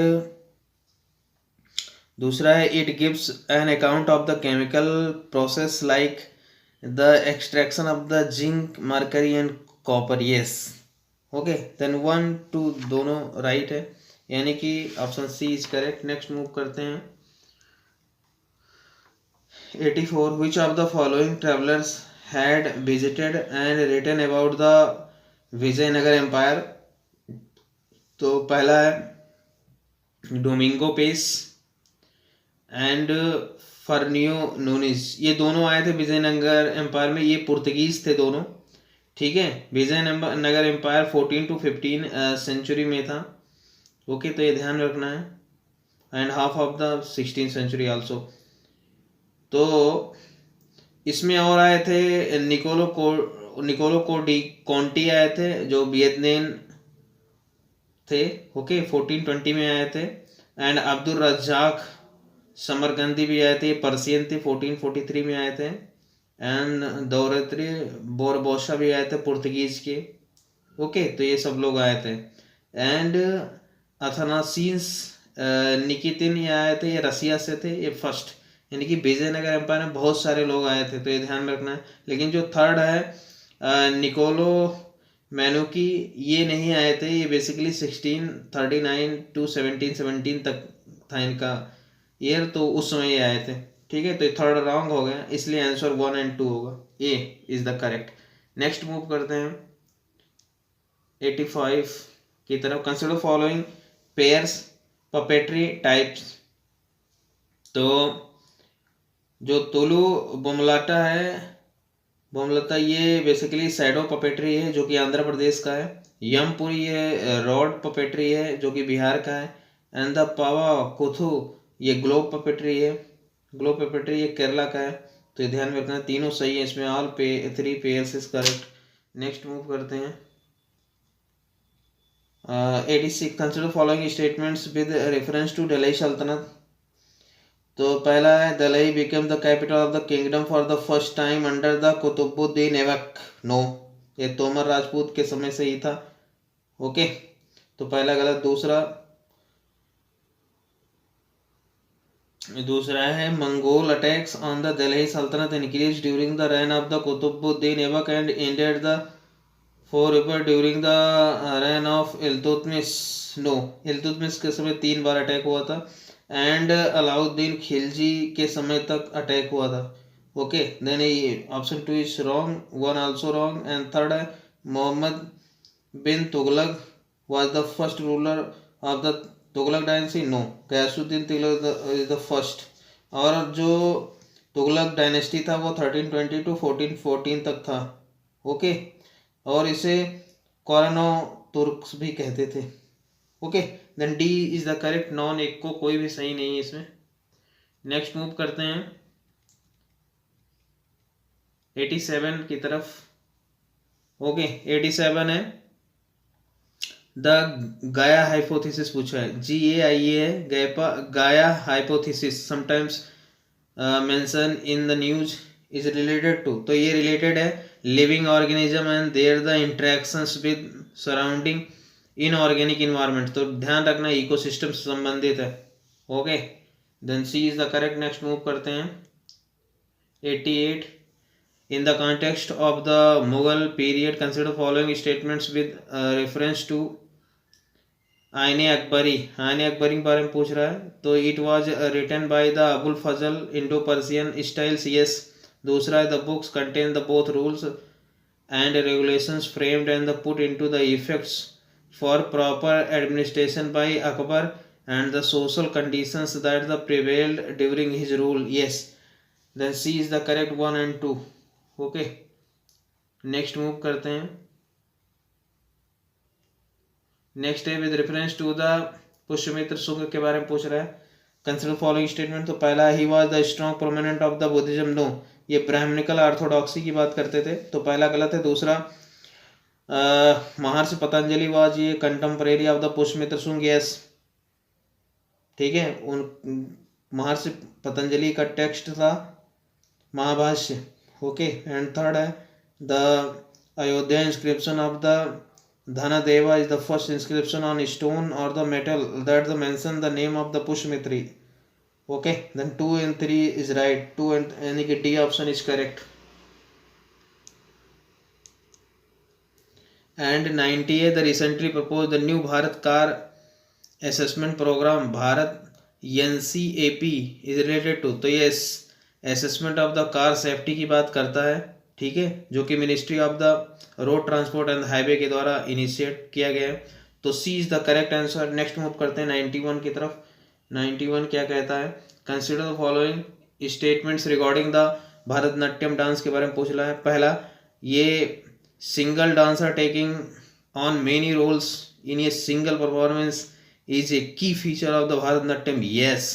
दूसरा है it gives an account of the chemical process like the extraction of the zinc mercury and copper. Yes, okay, then 1 2 दोनों right है, यानी कि option C is correct. Next move करते हैं 84। Which of the following travellers had visited and written about the Vijayanagar empire. तो पहला है Domingo Paes and Fernao Nuniz, ये दोनों आए थे विजयनगर एम्पायर में, ये पुर्तगीज थे दोनों, ठीक है। विजयनगर एम्पायर 14 to 15 सेंचुरी में था, ओके, तो ये ध्यान रखना है। And half of the 16th century also. तो इसमें और आए थे निकोलो कोंटी आए थे, जो वियतनाम थे, ओके, 1420 में आए थे। एंड अब्दुल रज्जाक समरकंदी भी आए थे, पर्सियन थे, 1443 में आए थे। एंड दौरत्री बोरबोशा भी आए थे, पुर्तगीज के, ओके, तो ये सब लोग आए थे। एंड अथनासीस निकितिन ये आए थे, ये रसिया से थे, ये फर्स्ट, यानी कि विजयनगर एम्पायर में बहुत सारे लोग आए थे, तो ये ध्यान रखना है। लेकिन जो थर्ड है निकोलो मैनुकी, ये नहीं आए थे, ये बेसिकली 1639 to 1717 तक था इनका ईयर, तो उस समय ये आए थे, ठीक है। तो ये थर्ड रॉन्ग हो गया, इसलिए आंसर 1 and 2 होगा, A is the correct. Next move करते हैं 85 की तरफ। Consider following pairs puppetry types. तो जो तुलु बोमलाटा है, बोमलता, ये बेसिकली सैडो पपेट्री है जो कि आंध्र प्रदेश का है। यमपुरी ये रॉड पपेट्री है जो कि बिहार का है। एंड द पावा कुथु ये ग्लोब पपेट्री है, ग्लोब पपेट्री ये केरला का है। तो ध्यान में रखना, तीनों सही है इसमें, all 3 pairs is correct. Next move करते हैं 86। Consider following statements with reference to Delhi Sultanate. तो पहला है Delhi became the capital of the kingdom for the first time under the Qutubuddin Aibak. No, ये तोमर राजपूत के समय से ही था। ओके, तो पहला गलत। दूसरा है Mongol attacks on the Delhi Saltanat increase during the reign of the Qutubuddin Aibak and ended the four year during the reign of Iltutmish. No, Iltutmish के समय 3 बार अटैक हुआ था एंड अलाउद्दीन खिलजी के समय तक अटैक हुआ था। Okay, then option 2 is wrong, 1 also wrong. And third है Mohammad bin Tughlaq was the first ruler of the Tughlaq dynasty. No, Ghiyasuddin Tughlaq is the first. और जो तुगलक डायनेस्टी था वो 1320 to 1414 तक था। ओके, और इसे कौरनो तुर्क्स भी कहते थे। Okay, then D is the correct, none एक को कोई भी सही नहीं है इसमें। नेक्स्ट मूव करते हैं 87 की तरफ। ओके, 87 है द गाया हाइपोथेसिस पूछा है, GAIA है Gaia hypothesis sometimes mention in the news is related to. तो ये रिलेटेड है living organism and their the interactions with surrounding inorganic environment. तो ध्यान रखना इकोसिस्टम से संबंधित है। Okay, then C is the correct. Next move करते हैं 88 in the context of the Mughal period consider following statements with reference to आईने अकबरी। आईने अकबरी के बारे में पूछ रहा है, तो it was written by the Abul Fazal Indo Persian styles. Yes. दूसरा है the books contain the both rules and regulations framed and the put into the effects for proper administration by Akbar and the social conditions that the prevailed during his rule. Yes, then C is the correct 1 and 2। Okay, next move करते हैं। Next है with reference to the Pushyamitra Shunga के बारे में पूछ रहा है, consider following statement. तो पहला he was the strong prominent of the Buddhism. No, ये ब्राह्मणिकल ऑर्थोडॉक्सी की बात करते थे, तो पहला गलत है। दूसरा महर्षि पतंजलि वाज ये contemporary of the Pushyamitra Shunga. Yes, ठीक है, उन महर्षि पतंजलि का टेक्स्ट था महाभाष्य। ओके, एंड थर्ड है the Ayodhya inscription of the Dhanadeva is the first inscription on stone or the metal that mention the name of the Pushmitri. Okay, then 2 and 3 is right. 2 and यानी कि D option is correct. And 90 है the recently proposed the new Bharat Car Assessment Program Bharat NCAP is related to। तो ये assessment of the car safety की बात करता है, ठीक है, जो कि ministry of the road transport and highway के द्वारा इनिशिएट किया गया है। तो C is the correct answer. Next move करते हैं 91 की तरफ। 91 क्या कहता है, consider the following statements regarding the Bharatanatyam dance के बारे में पूछ रहा है। पहला, ये single dancer taking on many roles in a single performance is a key feature of the Bharatanatyam. Yes.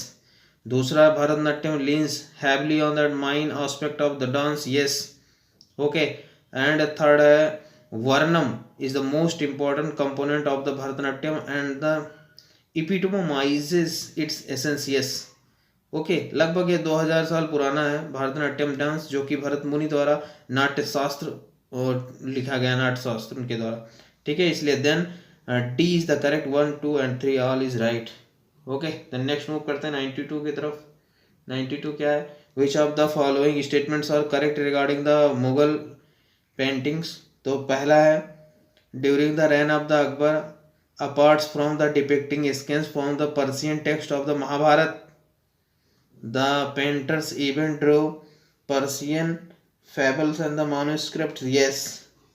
दूसरा, Bharatanatyam leans heavily on the main aspect of the dance. Yes. Okay, and third है varnam is the most important component of the Bharatanatyam and the epitomises its essence. Yes. Okay, लगभग ये 2000 साल पुराना है Bharatanatyam dance, जो कि भरत मुनि द्वारा नाट्य शास्त्र और लिखा गया नाट्य शास्त्र उनके द्वारा, ठीक है, इसलिए then D is the correct. 1, 2 and 3 all is right. Okay, then next move करते हैं 92 की तरफ। 92 क्या है, which of the following statements are correct regarding the Mughal paintings. तो पहला है during the reign of the Akbar apart from the depicting scenes from the Persian text of the Mahabharata the painters even drew Persian fables and the manuscript. Yes.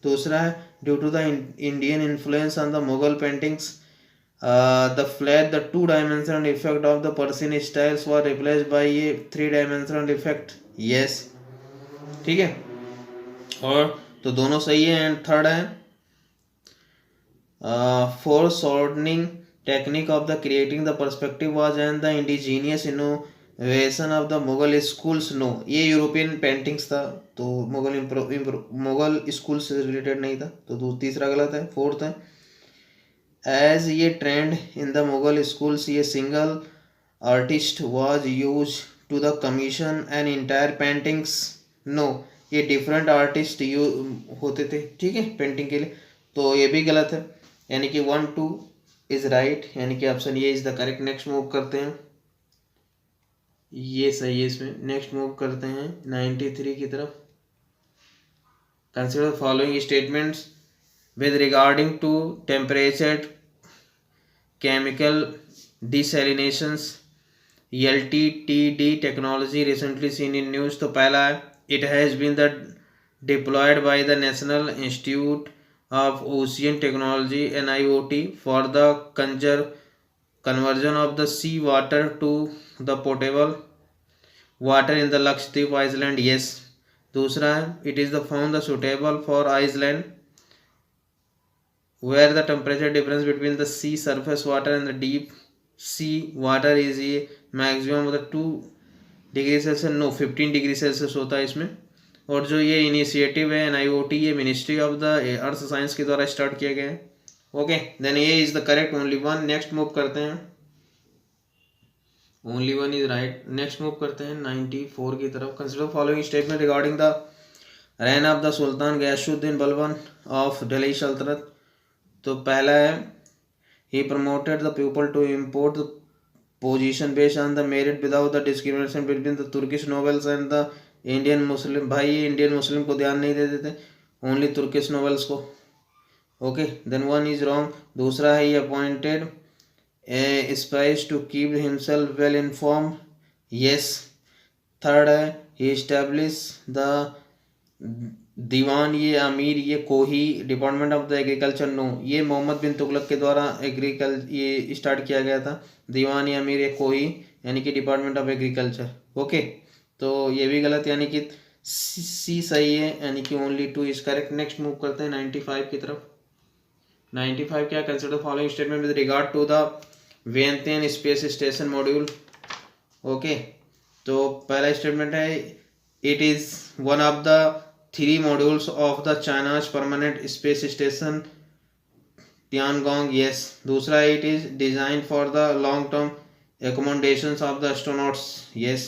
दूसरा है due to the Indian influence on the Mughal paintings the flat the 2-dimensional effect of the Persian styles were replaced by a 3-dimensional effect। yes, ठीक है, और तो दोनों सही है। And third है foreshortening technique of the creating the perspective was and the indigenous innovation of the Mughal schools। no, ये European paintings था, तो मुगल स्कूल से रिलेटेड नहीं था, तो तीसरा गलत है। फोर्थ है एज ये trend in the Mughal schools ये single artist was used to the commission an entire paintings? No, ये डिफरेंट आर्टिस्ट होते थे, ठीक है, पेंटिंग के लिए, तो ये भी गलत है, यानी कि 1 2 इज राइट, यानी कि ऑप्शन ये is the correct. Next move करते हैं, ये सही है इसमें। नेक्स्ट मूव करते हैं 93 की तरफ। Consider following statements with regarding to temperature, chemical desalinations, LTTD technology recently seen in news। तो पहला है it has been the deployed by the National Institute of Ocean Technology NIOT for the conversion of the sea water to the potable water in the Lakshadweep Island। yes। दूसरा है it is the found the suitable for Iceland where the temperature difference between the sea surface water and the deep sea water is a maximum of the 2 degree Celsius, no 15 degree Celsius होता है इसमें। और जो ये initiative है NIOT, ये ministry of the earth science के द्वारा स्टार्ट किया गया है। ओके, देन ये is the correct, only one. Next move करते हैं, only one is right. Next move करते हैं 94 की तरफ। Consider following statement regarding the reign of the sultan Ghiyasuddin Balban of Delhi Sultanate. तो पहला है he promoted the people to import the position based on the merit without the discrimination between the Turkish nobles and the Indian Muslim। भाई ये Indian Muslim को ध्यान नहीं देते थे, ओनली तुर्किश नोवेल्स को। Okay, then one is wrong. दूसरा है he appointed spies to keep himself well informed। yes। Third है he established the दीवान ये अमीर ये Kohi department of the agriculture. No, ये मोहम्मद बिन तुगलक के द्वारा ये स्टार्ट किया गया था, दीवान ये अमीर ये कोही, यानी कि डिपार्टमेंट ऑफ एग्रीकल्चर। ओके, तो ये भी गलत, यानी कि सी सही है, यानी कि only 2 is correct. Next move करते हैं 95 की तरफ। 95 क्या, consider following statement with regard to the Vientiane space station module. Okay, तो पहला स्टेटमेंट है it is one of the 3 modules of the China's permanent space station Tiangong। yes। दूसरा it is designed for the long term accommodations of the astronauts। yes।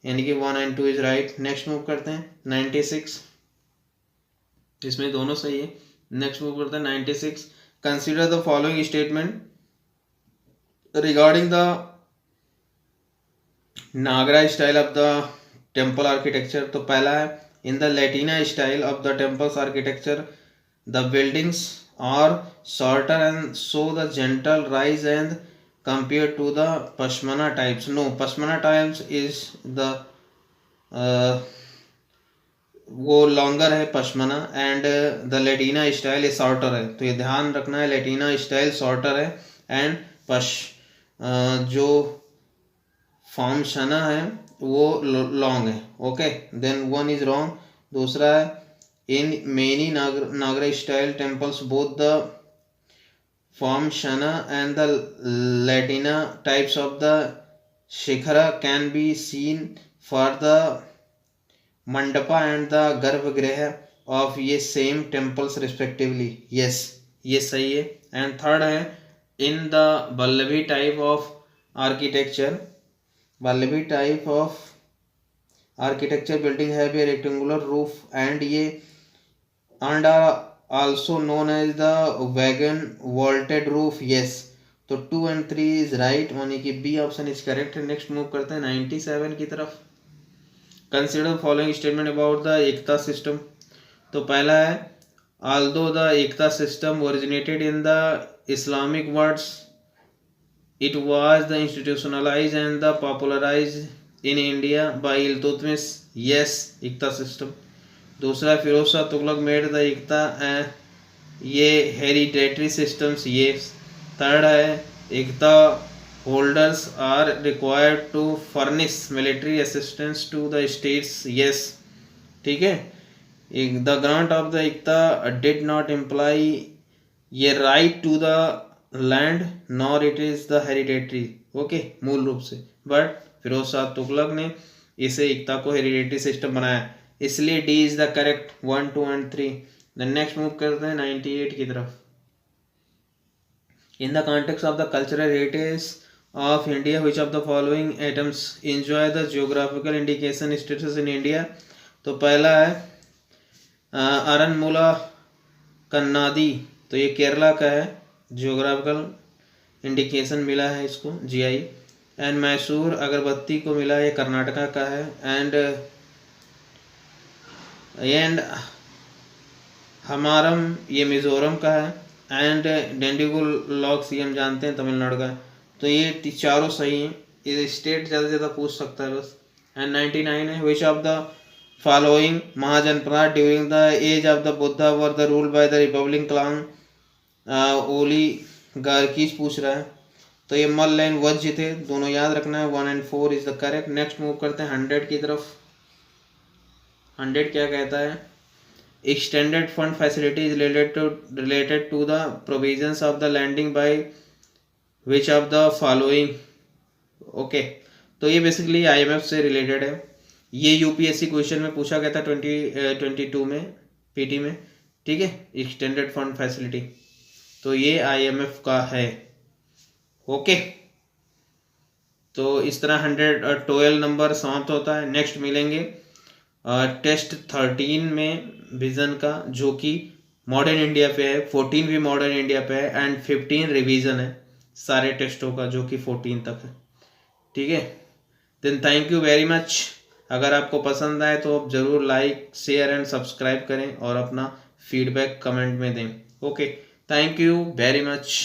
यानी कि 1 and 2 is right। Next move करते हैं 96, इसमें दोनों सही है। Next move करते हैं 96। Consider the following statement regarding the Nagara style of the temple architecture. तो पहला है in the Latina style of the temple's architecture, the buildings are shorter and show the gentle rise and compared to the Pashmana types। no, Pashmana types is the वो longer है phamsana, and the latina style shorter है। तो ये ध्यान रखना है, latina style shorter है and जो फॉर्म शना है वो लॉन्ग है। Okay, then 1 is wrong. दूसरा है in many Nagara style temples both the phamsana and the latina types of the shikhara can be seen for the mandapa and the garbhagriha of ये सेम टेम्पल्स रिस्पेक्टिवली। yes, ये सही है। एंड थर्ड है in the Vallabhi type of architecture, Vallabhi type of architecture building have a rectangular roof and ये and are also known as the wagon vaulted roof। yes। तो 2 and 3 is right, यानी कि B option is correct. Next move करते हैं 97 की तरफ। Consider following statement about the Iqta system. तो पहला है although the Iqta system originated in the Islamic worlds, it was the institutionalized and the popularized in India by Iltutmish। yes, iqta system. दूसरा Firoz Shah Tughlaq made the iqta ये hereditary systems. ये third है iqta holders are required to furnish military assistance to the states. yes, ठीक है। The grant of the iqta did not imply ये right to the land nor it is the hereditary. Okay, मूल रूप से, but Firoz Shah Tughlaq ने इसे एकता को हेरिडेटरी सिस्टम बनाया, इसलिए D is the correct. 1 2 and 3। Then next move करते हैं 98 की तरफ। In the context of the cultural heritage of India, which of the following items enjoy the geographical indication status in India. तो पहला है अरनमुला कन्नाडी, तो ये केरला का है, जियोग्राफिकल इंडिकेशन मिला है इसको जीआई। एंड मैसूर अगरबत्ती को मिला, ये कर्नाटका का है। एंड हमारम ये मिजोरम का है। एंड डेंडिगुल लॉक्स ये हम जानते हैं तमिलनाडु का है। तो ये चारों सही हैं, ये स्टेट ज़्यादा से ज़्यादा पूछ सकता है बस। एंड 99 है, which of the following mahajanapada during the age of the Buddha were the rule by the republic clan oligarchies पूछ रहा है। तो ये मल लाइन वज्र थे, दोनों याद रखना है। 1 और 4 is the correct. Next move करते हैं 100 की तरफ। 100 क्या कहता है, extended fund facility is related to the provisions of the lending by which of the following. Okay, तो ये बेसिकली आईएमएफ से रिलेटेड है। ये यूपीएससी क्वेश्चन में पूछा गया था 2022 में पीटी में, ठीक है, एक्सटेंडेड फंड फैसिलिटी, तो ये आईएमएफ का है। ओके, तो इस तरह 112 नंबर समाप्त होता है। नेक्स्ट मिलेंगे टेस्ट 13 में विजन का, जो कि मॉडर्न इंडिया पे है। 14 भी मॉडर्न इंडिया पे है एंड 15 रिवीजन है सारे टेस्टों का, जो कि 14 तक है, ठीक है। Then thank you very much. अगर आपको पसंद आए तो आप ज़रूर लाइक शेयर एंड सब्सक्राइब करें और अपना फीडबैक कमेंट में दें। Okay, thank you very much.